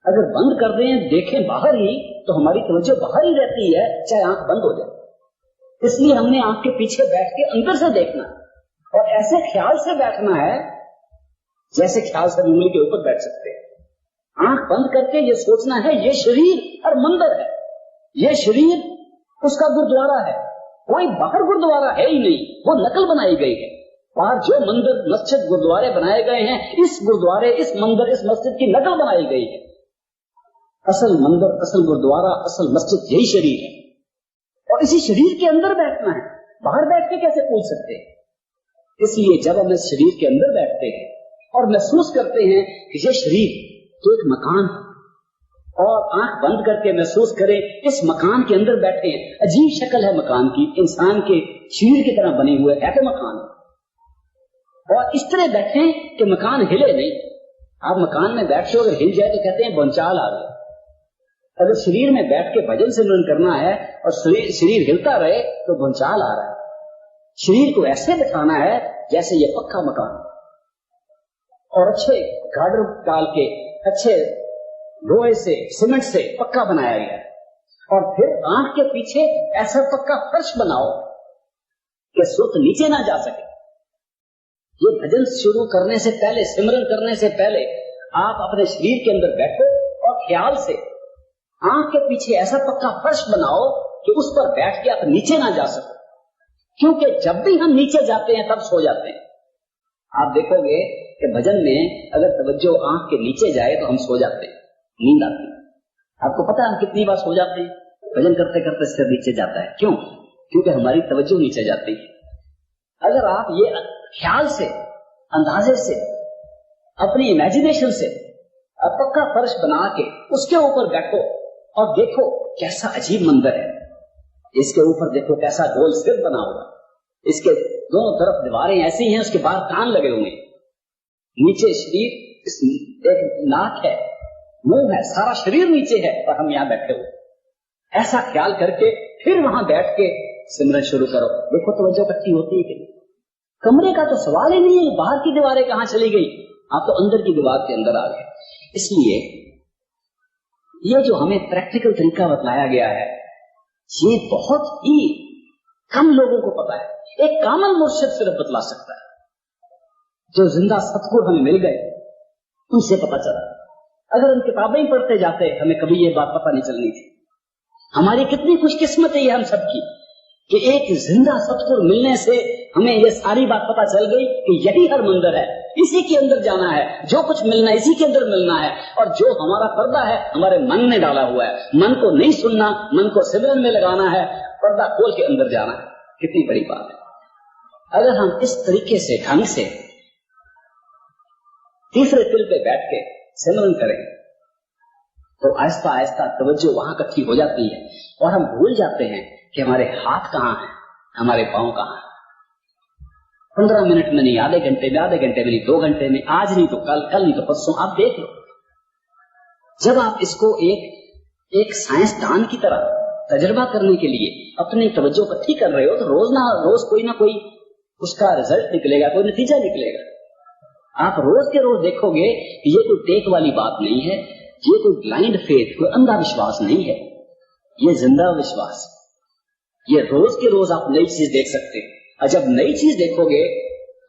अगर बंद कर दें देखें बाहर ही तो हमारी तवज्जो बाहर ही रहती है, चाहे आंख बंद हो जाए। इसलिए हमने आंख के पीछे बैठ के अंदर से देखना और ऐसे ख्याल से बैठना है जैसे ख्याल से उंगली के ऊपर बैठ सकते हैं। आंख बंद करके ये सोचना है ये शरीर और मंदिर है, ये शरीर उसका गुरुद्वारा है, कोई बाहर गुरुद्वारा है ही नहीं, वो नकल बनाई गई है। बाहर जो मंदिर मस्जिद गुरुद्वारे बनाए गए हैं, इस गुरुद्वारे, इस मंदिर, इस मस्जिद की नकल बनाई गई है। असल मंदिर, असल गुरुद्वारा, असल मस्जिद यही शरीर है और इसी शरीर के अंदर बैठना है, बाहर बैठ के कैसे पूछ सकते हैं? इसलिए जब हम इस शरीर के अंदर बैठते हैं और महसूस करते हैं कि ये शरीर तो एक मकान है, और आंख बंद करके महसूस करें इस मकान के अंदर बैठे हैं। अजीब शक्ल है मकान की, इंसान के शरीर की तरह बने हुए है कि मकान, और इस तरह बैठे कि मकान हिले नहीं। आप मकान में बैठते हो, अगर हिल जाए तो कहते हैं भूचाल आ गया। अगर शरीर में बैठ के भजन सिमरन करना है और शरीर हिलता रहे तो भूचाल आ रहा है। शरीर को ऐसे बिठाना है जैसे ये पक्का मकान, और अच्छे गार्डर डाल के, अच्छे लोहे से, सीमेंट से पक्का बनाया गया है। और फिर आंख के पीछे ऐसा पक्का फर्श बनाओ कि सुत नीचे ना जा सके। ये भजन शुरू करने से पहले, सिमरन करने से पहले आप अपने शरीर के अंदर बैठो और ख्याल से आंख के पीछे ऐसा पक्का फर्श बनाओ कि उस पर बैठ के आप नीचे ना जा सको, क्योंकि जब भी हम नीचे जाते हैं तब सो जाते हैं। आप देखोगे कि भजन में अगर तवज्जो आंख के नीचे जाए तो हम सो जाते हैं, नींद आती है। आपको पता है हम कितनी बार सो जाते हैं? भजन करते करते सिर नीचे जाता है। क्यों? क्योंकि हमारी तवज्जो नीचे जाती है। अगर आप ये ख्याल से, अंदाजे से, अपनी इमेजिनेशन से पक्का फर्श बना के उसके ऊपर बैठो और देखो कैसा अजीब मंदिर है, इसके ऊपर देखो कैसा गोल सिर बना हुआ, इसके दोनों तरफ दीवारें ऐसी हैं, उसके बाहर कान लगे हुए, नीचे शरीर, एक नाक है, मुंह है, सारा शरीर नीचे है और हम यहाँ बैठे हुए। ऐसा ख्याल करके फिर वहां बैठ के सिमरन शुरू करो। देखो तवज्जो इकट्ठी होती है। कमरे का तो सवाल ही नहीं है, बाहर की दीवारें कहां चली गई, आप तो अंदर की दीवार के अंदर आ गए। इसलिए ये जो हमें प्रैक्टिकल तरीका बतलाया गया है, ये बहुत ही कम लोगों को पता है। एक कामल मुर्शिद सिर्फ बतला सकता है, जो जिंदा सतगुरु हमें मिल गए उनसे पता चला। अगर हम किताबें ही पढ़ते जाते हमें कभी ये बात पता नहीं चलनी थी। हमारी कितनी खुशकिस्मत है ये हम सबकी कि एक जिंदा सतगुरु मिलने से हमें ये सारी बात पता चल गई कि यही हर मंदिर है, इसी के अंदर जाना है, जो कुछ मिलना है इसी के अंदर मिलना है। और जो हमारा पर्दा है हमारे मन में डाला हुआ है, मन को नहीं सुनना, मन को सिमरन में लगाना है, पर्दा खोल के अंदर जाना है। कितनी बड़ी बात है। अगर हम इस तरीके से, ढंग से तीसरे तिल पे बैठ के सिमरन करें तो आहिस्ता आहिस्ता तवज्जो वहां इकट्ठी हो जाती है और हम भूल जाते हैं कि हमारे हाथ कहाँ हैं, हमारे पांव कहाँ हैं। 15 मिनट में नहीं, आधे घंटे में, आधे घंटे में नहीं, 2 घंटे में, आज नहीं तो कल, कल नहीं तो परसों, आप देख लो। जब आप इसको एक साइंसदान की तरह तजुर्बा करने के लिए अपनी तवज्जो इकट्ठी कर रहे हो तो रोज ना रोज कोई ना कोई उसका रिजल्ट निकलेगा, कोई नतीजा निकलेगा। आप रोज के रोज देखोगे कि ये कोई टेक वाली बात नहीं है, ये कोई ब्लाइंड फेथ, कोई अंधा विश्वास नहीं है। ये जिंदा विश्वास, ये रोज के रोज आप नई चीज देख सकते हैं। और जब नई चीज देखोगे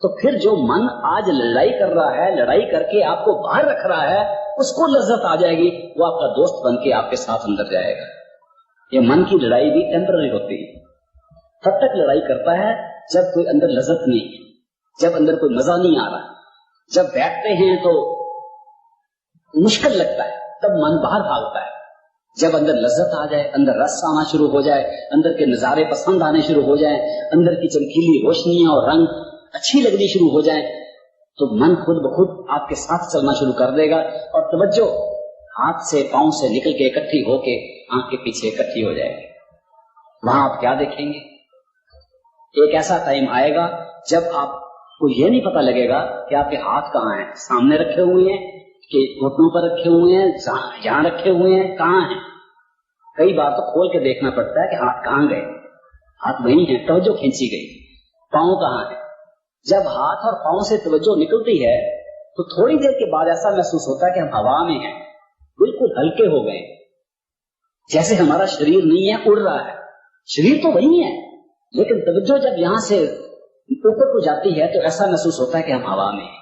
तो फिर जो मन आज लड़ाई कर रहा है, लड़ाई करके आपको बाहर रख रहा है, उसको लज्जत आ जाएगी, वो आपका दोस्त बन के आपके साथ अंदर जाएगा। ये मन की लड़ाई भी टेम्पररी होती है, तब तक लड़ाई करता है जब कोई अंदर लज्जत नहीं है, जब अंदर कोई मजा नहीं आ रहा। जब बैठते हैं तो मुश्किल लगता है, तब मन बाहर भागता है। जब अंदर लज्जत आ जाए, अंदर रस आना शुरू हो जाए, अंदर के नजारे पसंद आने शुरू हो जाए, अंदर की चमकीली रोशनियां और रंग अच्छी लगनी शुरू हो जाए, तो मन खुद ब खुद आपके साथ चलना शुरू कर देगा और तवज्जो हाथ से पांव से निकल के इकट्ठी होके आंख के पीछे इकट्ठी हो जाएगी। वहां आप क्या देखेंगे? एक ऐसा टाइम आएगा जब आपको ये नहीं पता लगेगा कि आपके हाथ कहाँ हैं, सामने रखे हुए हैं कि घुटनों पर रखे हुए हैं, जहां रखे हुए हैं, कहाँ हैं। कई बार तो खोल के देखना पड़ता है कि हाथ कहाँ गए, हाथ वही है, तवज्जो खींची गई, पांव कहाँ है। जब हाथ और पांव से तवज्जो निकलती है तो थोड़ी देर के बाद ऐसा महसूस होता है कि हम हवा में हैं, बिल्कुल हल्के हो गए, जैसे हमारा शरीर नहीं है, उड़ रहा है। शरीर तो वही है, लेकिन तवज्जो जब यहां से ऊपर को जाती है तो ऐसा महसूस होता है कि हम हवा में हैं।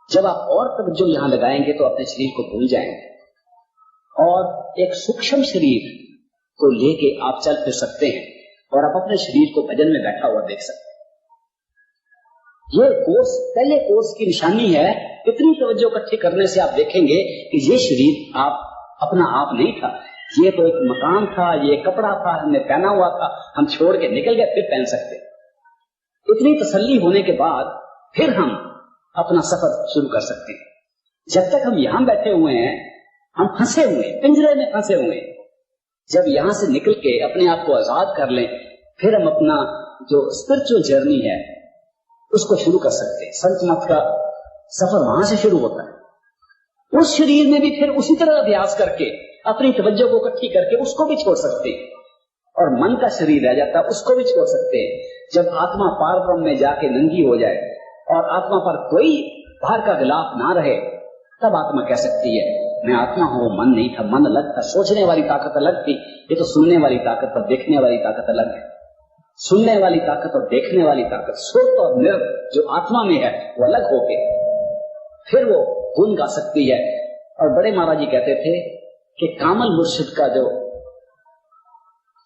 जब आप और तवज्जो यहां लगाएंगे तो अपने शरीर को भूल जाएंगे और एक सूक्ष्म शरीर को लेके आप चल फिर सकते हैं और आप अपने शरीर को भजन में बैठा हुआ देख सकते हैं। ये कोर्स, पहले कोर्स की निशानी है। इतनी तवज्जो इकट्ठी करने से आप देखेंगे कि ये शरीर आप अपना आप नहीं था, ये तो एक मकान था, ये कपड़ा था, हमने पहना हुआ था, हम छोड़ के निकल गए, फिर पहन सकते। इतनी तसल्ली होने के बाद फिर हम अपना सफर शुरू कर सकते हैं। जब तक हम यहां बैठे हुए हैं हम फंसे हुए, पिंजरे में फंसे हुए। जब यहां से निकल के अपने आप को आजाद कर लें, फिर हम अपना जो स्पिरिचुअल जर्नी है उसको शुरू कर सकते हैं। संत मत का सफर वहां से शुरू होता है। उस शरीर में भी फिर उसी तरह अभ्यास करके अपनी तवज्जो को इकट्ठी करके उसको भी छोड़ सकते हैं, और मन का शरीर रह जाता है उसको भी छोड़ सकते हैं। जब आत्मा पार ब्रह्म में जाके नंगी हो जाए और आत्मा पर कोई बाहर का गिलाफ ना रहे, तब आत्मा कह सकती है मैं आत्मा हूं, मन नहीं था, मन अलग था। सोचने वाली ताकत अलग थी, ये तो सुनने वाली ताकत और देखने वाली ताकत अलग है। सुनने वाली ताकत और देखने वाली ताकत, सुख और निर्भ जो आत्मा में है वो अलग होके फिर वो गुण गा सकती है। और बड़े महाराज जी कहते थे कि कामल मुर्शिद का जो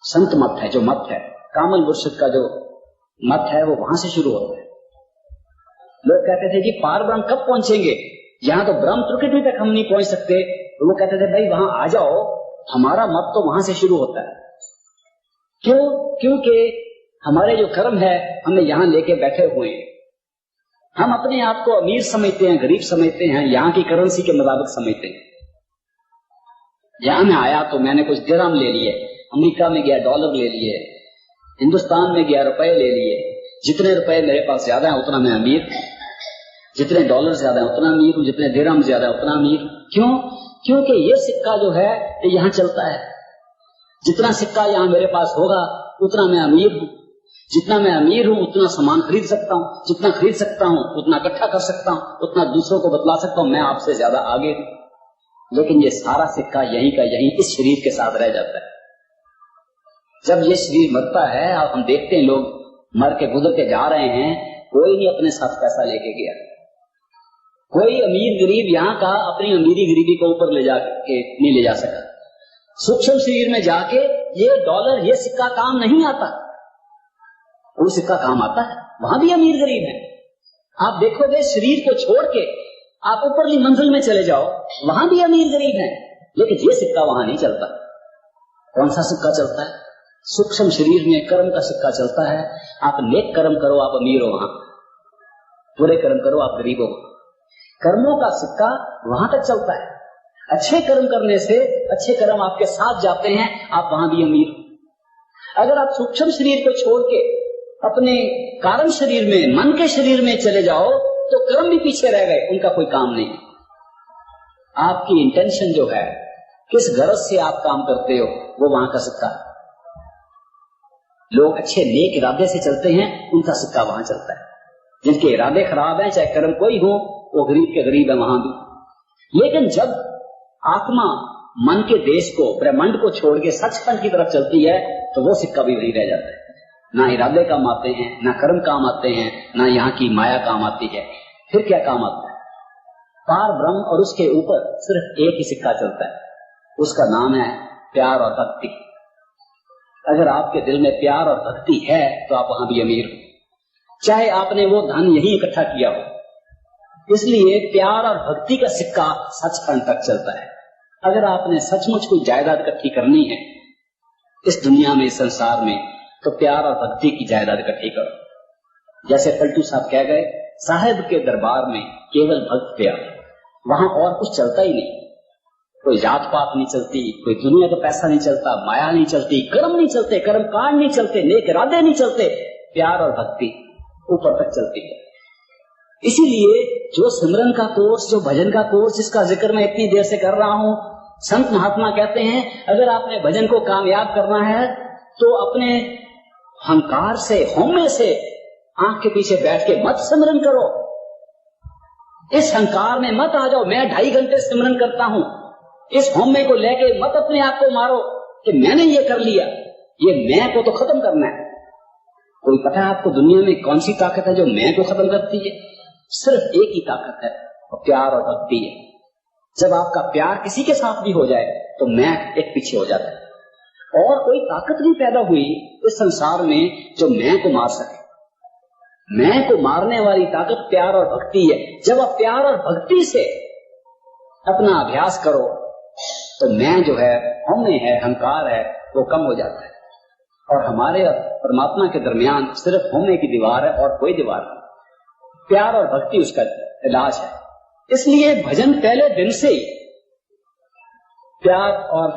संत मत है, जो मत है, कामल मुर्शिद का जो मत है वो वहां से शुरू होता है। लोग कहते थे कि पार ब्रह्म कब पहुंचेंगे, यहां तो ब्रह्म प्रकृति तक हम नहीं पहुंच सकते। तो वो कहते थे भाई वहां आ जाओ, हमारा मत तो वहां से शुरू होता है। क्यों? क्योंकि हमारे जो कर्म है हमें यहां लेके बैठे हुए हैं। हम अपने आप को अमीर समझते हैं, गरीब समझते हैं, यहां की करेंसी के मुताबिक समझते हैं। यहां मैं आया तो मैंने कुछ दिरहम ले लिए, अमेरिका में गया डॉलर ले लिए, हिंदुस्तान में गया रुपए ले लिए। जितने रुपए मेरे पास ज्यादा है उतना मैं अमीर, जितने डॉलर ज्यादा है उतना अमीर हूं, जितने दिरहम ज्यादा है उतना अमीर। क्यों? क्योंकि ये सिक्का जो है ये यहां चलता है। जितना सिक्का यहां मेरे पास होगा उतना मैं अमीर हूं, जितना मैं अमीर हूं उतना सामान खरीद सकता हूं, जितना खरीद सकता हूं उतना इकट्ठा कर सकता हूं, उतना दूसरों को बतला सकता हूं मैं आपसे ज्यादा आगे हूं। लेकिन ये सारा सिक्का यहीं का यहीं इस शरीर के साथ रह जाता है। जब ये शरीर मरता है, आप हम देखते हैं लोग मर के गुजर के जा रहे हैं, कोई नहीं अपने साथ पैसा लेके गया। कोई अमीर गरीब यहाँ का अपनी अमीरी गरीबी को ऊपर ले जाके नहीं ले जा सका। सूक्ष्म शरीर में जाके ये डॉलर ये सिक्का काम नहीं आता, वो सिक्का काम आता है, वहां भी अमीर गरीब है। आप देखोगे शरीर को छोड़ के आप ऊपरली मंजिल में चले जाओ, वहां भी अमीर गरीब है, लेकिन ये सिक्का वहां नहीं चलता। कौन सा सिक्का चलता है? सूक्ष्म शरीर में कर्म का सिक्का चलता है। आप नेक कर्म करो आप अमीर हो वहां, बुरे कर्म करो आप गरीब हो। कर्मों का सिक्का वहां तक चलता है। अच्छे कर्म करने से अच्छे कर्म आपके साथ जाते हैं, आप वहां भी अमीर। अगर आप सूक्ष्म शरीर को छोड़ के अपने कारण शरीर में, मन के शरीर में चले जाओ तो कर्म भी पीछे रह गए, उनका कोई काम नहीं। आपकी इंटेंशन जो है, किस गरज से आप काम करते हो, वो वहां का सिक्का। लोग अच्छे नेक इरादे से चलते हैं, उनका सिक्का वहां चलता है। जिनके इरादे खराब हैं, चाहे कर्म कोई हो, वो गरीब के गरीब है वहां भी। लेकिन जब आत्मा मन के देश को, ब्रह्मांड को छोड़ के सचखंड की तरफ चलती है तो वो सिक्का भी वही रह जाता है। ना इरादे काम आते हैं, ना कर्म काम आते हैं, ना यहाँ की माया काम आती है। फिर क्या काम आता है? पार ब्रह्म और उसके ऊपर सिर्फ एक ही सिक्का चलता है, उसका नाम है प्यार और भक्ति। अगर आपके दिल में प्यार और भक्ति है तो आप वहां भी अमीर हो, चाहे आपने वो धन यही इकट्ठा किया हो। इसलिए प्यार और भक्ति का सिक्का सचखंड तक चलता है। अगर आपने सचमुच कोई जायदाद इकट्ठी करनी है इस दुनिया में, इस संसार में, तो प्यार और भक्ति की जायदाद इकट्ठी करो। जैसे पलटू साहब कह गए, साहिब के दरबार में केवल भक्त प्यार, वहां और कुछ चलता ही नहीं। कोई जात पात नहीं चलती, कोई दुनिया का पैसा नहीं चलता, माया नहीं चलती, कर्म नहीं चलते, कर्म कांड नहीं चलते, नेक इरादे नहीं चलते, प्यार और भक्ति ऊपर तक चलती है। इसीलिए जो सिमरन का कोर्स, जो भजन का कोर्स, जिसका जिक्र मैं इतनी देर से कर रहा हूँ, संत महात्मा कहते हैं अगर आपने भजन को कामयाब करना है तो अपने अहंकार से, हौमे से आंख के पीछे बैठ के मत सिमरन करो। इस अहंकार में मत आ जाओ, मैं 2.5 घंटे सिमरन करता हूँ, इस हौमे को लेके मत अपने आप को मारो कि मैंने ये कर लिया। ये मैं को तो खत्म करना है। कोई पता है आपको दुनिया में कौन सी ताकत है जो मैं को खत्म करती है? सिर्फ एक ही ताकत है, और प्यार और भक्ति है। जब आपका प्यार किसी के साथ भी हो जाए तो मैं एक पीछे हो जाता है। और कोई ताकत नहीं पैदा हुई इस संसार में जो मैं को मार सके। मैं को मारने वाली ताकत प्यार और भक्ति है। जब आप प्यार और भक्ति से अपना अभ्यास करो तो मैं जो है, हमें है, अहंकार है, वो कम हो जाता है। और हमारे परमात्मा के दरमियान सिर्फ होने की दीवार है और कोई दीवार नहीं। प्यार और भक्ति उसका इलाज है। इसलिए भजन पहले दिन से ही प्यार और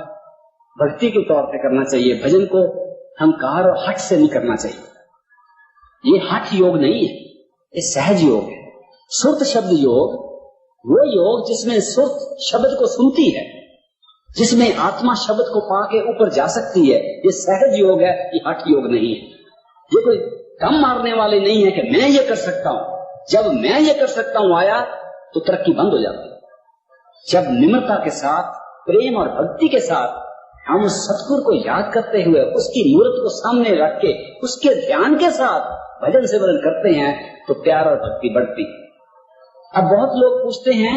भक्ति के तौर पे करना चाहिए। भजन को अहंकार और हठ से नहीं करना चाहिए। ये हठ योग नहीं है, ये सहज योग है। सुरत शब्द योग, वो योग जिसमें सुरत शब्द को सुनती है, जिसमें आत्मा शब्द को पाके ऊपर जा सकती है, ये सहज योग है, ये हठ योग नहीं है। ये कोई दम मारने वाले नहीं है कि मैं ये कर सकता हूं। जब मैं ये कर सकता हूं आया तो तरक्की बंद हो जाती है। जब निम्रता के साथ, प्रेम और भक्ति के साथ हम सतगुरु को याद करते हुए, उसकी मूर्त को सामने रख के, उसके ध्यान के साथ भजन सिमरन करते हैं तो प्यार और भक्ति बढ़ती। अब बहुत लोग पूछते हैं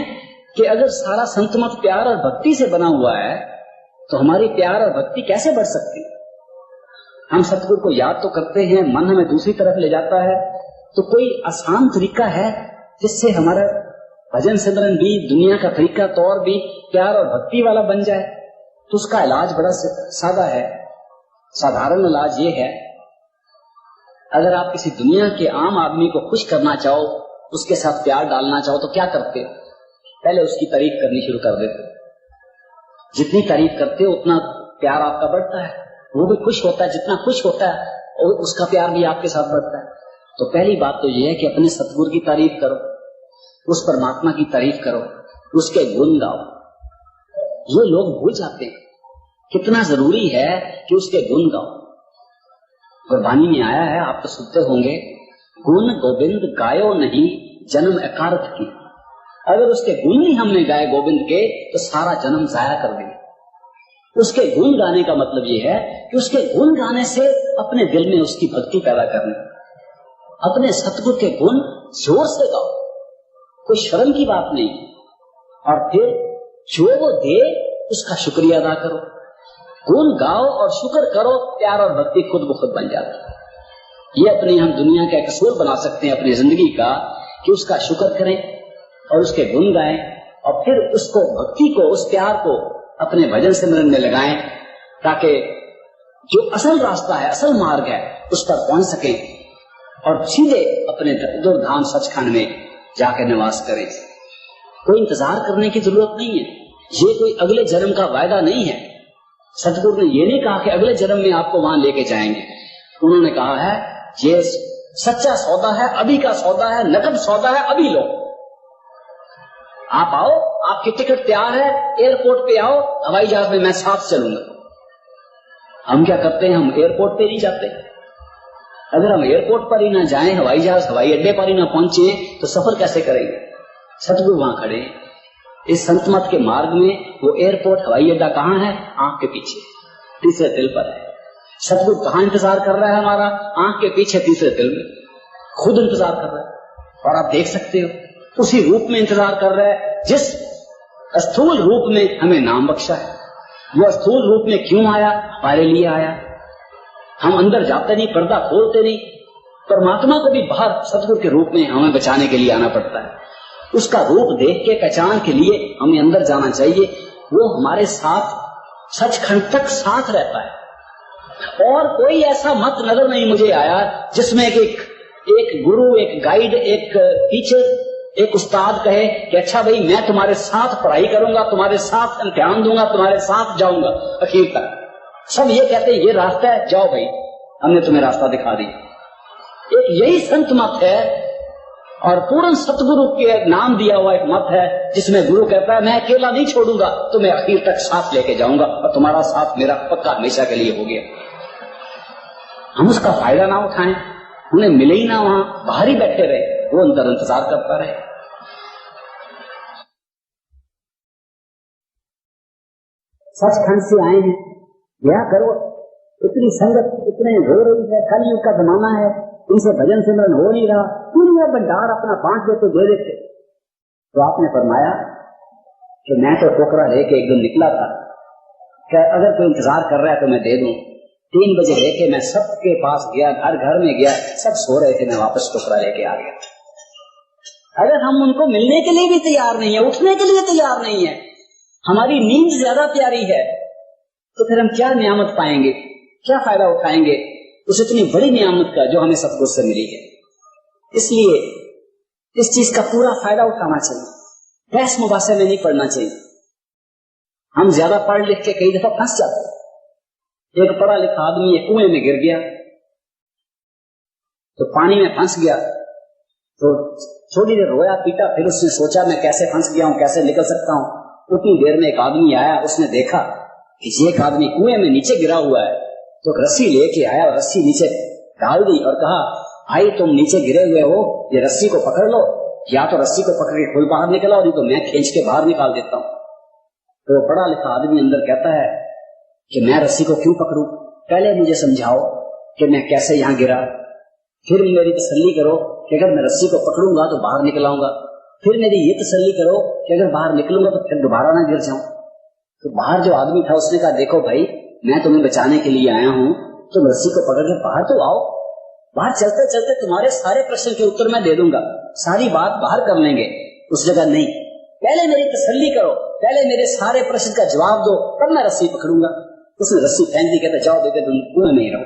कि अगर सारा संत मत प्यार और भक्ति से बना हुआ है तो हमारी प्यार और भक्ति कैसे बढ़ सकती? हम सतगुरु को याद तो करते हैं, मन हमें दूसरी तरफ ले जाता है, तो कोई आसान तरीका है जिससे हमारा भजन सिमरन भी, दुनिया का तरीका तौर भी प्यार और भक्ति वाला बन जाए? तो उसका इलाज बड़ा सादा है। साधारण इलाज ये है, अगर आप किसी दुनिया के आम आदमी को खुश करना चाहो, उसके साथ प्यार डालना चाहो, तो क्या करते हो? पहले उसकी तारीफ करनी शुरू कर देते हो। जितनी तारीफ करते हो उतना प्यार आपका बढ़ता है, वो भी खुश होता है। जितना खुश होता है और उसका प्यार भी आपके साथ बढ़ता है। तो पहली बात तो ये है कि अपने सतगुरु की तारीफ करो, उस परमात्मा की तारीफ करो, उसके गुण गाओ। ये लोग भूल जाते हैं कितना जरूरी है कि उसके गुण गाओ। गुरबानी में आया है, आप तो सुनते होंगे, गुण गोविंद गायो नहीं जन्म एकार्थ की। अगर उसके गुण नहीं हमने गाए गोविंद के तो सारा जन्म जाया कर देंगे। उसके गुण गाने का मतलब ये है कि उसके गुण गाने से अपने दिल में उसकी भक्ति पैदा करनी। अपने सतगुरु के गुण जोर से गाओ, कोई शर्म की बात नहीं। और फिर जो वो दे उसका शुक्रिया अदा करो। गुण गाओ और शुक्र करो, प्यार और भक्ति खुद ब खुद बन जाती है। ये अपनी हम दुनिया का एक असूल बना सकते हैं अपनी जिंदगी का, कि उसका शुक्र करें और उसके गुण गाएं, और फिर उसको, भक्ति को, उस प्यार को अपने भजन सिमरन में लगाएं, ताकि जो असल रास्ता है, असल मार्ग है, उस पर पहुंच सके और सीधे अपने दुर्धाम सचखंड में जाकर निवास करें। कोई इंतजार करने की जरूरत नहीं है। ये कोई अगले जन्म का वायदा नहीं है। सतगुरु ने ये नहीं कहा कि अगले जन्म में आपको वहां लेके जाएंगे। उन्होंने कहा है ये सच्चा सौदा है, अभी का सौदा है, नकद सौदा है, अभी लो। आप आओ, आपकी टिकट तैयार है, एयरपोर्ट पे आओ, हवाई जहाज में मैं साथ चलूंगा। हम क्या करते हैं, हम एयरपोर्ट पे नहीं जाते। अगर हम एयरपोर्ट पर ही ना जाएं, हवाई जहाज हवाई अड्डे पर ही ना पहुंचे, तो सफर कैसे करेंगे? सतगुरु वहां खड़े, इस संत मत के मार्ग में वो एयरपोर्ट हवाई अड्डा कहाँ है? आंख के पीछे, तीसरे दिल पर है। सतगुरु कहाँ इंतजार कर रहा है हमारा? आंख के पीछे, तीसरे दिल में, खुद इंतजार कर रहा है। और आप देख सकते हो उसी रूप में इंतजार कर रहा है जिस स्थूल रूप में हमें नाम बख्शा है। वो स्थूल रूप में क्यों आया? हमारे लिए आया। हम अंदर जाते नहीं, पर्दा खोलते नहीं, परमात्मा को भी बाहर सतगुरु के रूप में हमें बचाने के लिए आना पड़ता है। उसका रूप देख के पहचान के लिए हमें अंदर जाना चाहिए। वो हमारे साथ सचखंड तक साथ रहता है। और कोई ऐसा मत नजर नहीं मुझे आया जिसमें एक गुरु, एक गाइड, एक टीचर, एक उस्ताद कहे कि अच्छा भाई मैं तुम्हारे साथ पढ़ाई करूंगा, तुम्हारे साथ ध्यान दूंगा, तुम्हारे साथ जाऊंगा आखिर तक। सब ये कहते हैं ये रास्ता है, जाओ भाई हमने तुम्हें रास्ता दिखा दिया। एक यही संत मत है और पूर्ण सतगुरु के नाम दिया हुआ एक मत है जिसमें गुरु कहता है मैं अकेला नहीं छोड़ूंगा, तुम्हें आखिर तक साथ लेके जाऊंगा और तुम्हारा साथ मेरा पक्का हमेशा के लिए हो गया। हम उसका फायदा ना उठाएं, उन्हें मिले ही ना, वहां बाहर ही बैठे रहे, वो अंदर इंतजार करता रहे। सचखंड से आए हैं, क्या करो, इतनी संगत इतने हो रही है, कलयुग का जमाना है, इनसे भजन सिमरन हो नहीं रहा, पूरा भंडार अपना बांट देते दे देते। तो आपने फरमाया कि मैं तो टोकरा लेके एक दिन निकला था कि अगर कोई इंतजार कर रहा है तो मैं दे दूं। 3 बजे लेके मैं सबके पास गया, घर घर में गया, सब सो रहे थे, मैं वापस टोकरा लेके आ गया। अगर हम उनको मिलने के लिए भी तैयार नहीं है, उठने के लिए तैयार नहीं है, हमारी नींद ज्यादा प्यारी है, तो फिर हम क्या नियामत पाएंगे, क्या फायदा उठाएंगे उस इतनी बड़ी नियामत का जो हमें सतगुरु से मिली है। इसलिए इस चीज का पूरा फायदा उठाना चाहिए, बहस मुबासे में नहीं पढ़ना चाहिए। हम ज्यादा पढ़ लिख के कई दफा फंस जाते हैं। एक पढ़ा लिखा आदमी एक कुएं में गिर गया, तो पानी में फंस गया, तो थोड़ी देर रोया पीटा, फिर उसने सोचा मैं कैसे फंस गया हूं, कैसे निकल सकता हूं। उतनी देर में एक आदमी आया, उसने देखा कि एक आदमी कुएं में नीचे गिरा हुआ है, तो रस्सी लेके आया और रस्सी नीचे डाल दी और कहा भाई तुम नीचे गिरे हुए हो, ये रस्सी को पकड़ लो, या तो रस्सी को पकड़ के खुद बाहर निकला और नहीं तो मैं खींच के बाहर निकाल देता हूँ। तो पढ़ा लिखा आदमी अंदर कहता है कि मैं रस्सी को क्यों पकड़ूं, पहले मुझे समझाओ कि मैं कैसे यहाँ गिरा, फिर मेरी तसल्ली करो कि अगर मैं रस्सी को पकड़ूंगा तो बाहर निकल आऊंगा, फिर मेरी ये तसल्ली करो कि अगर बाहर निकलूंगा तो फिर दोबारा ना गिर जाऊं। तो बाहर जो आदमी था उसने कहा देखो भाई मैं तुम्हें बचाने के लिए आया हूँ, तुम रस्सी को पकड़ के बाहर तो आओ, बाहर चलते चलते तुम्हारे सारे प्रश्न के उत्तर मैं दे दूंगा, सारी बात बाहर कर लेंगे। उस जगह नहीं, पहले मेरी तसल्ली करो, पहले मेरे सारे प्रश्न का जवाब दो, तब मैं रस्सी पकड़ूंगा। उसने रस्सी फेंक दी, कहता जाओ बेटे तुम कुएं में ही रहो।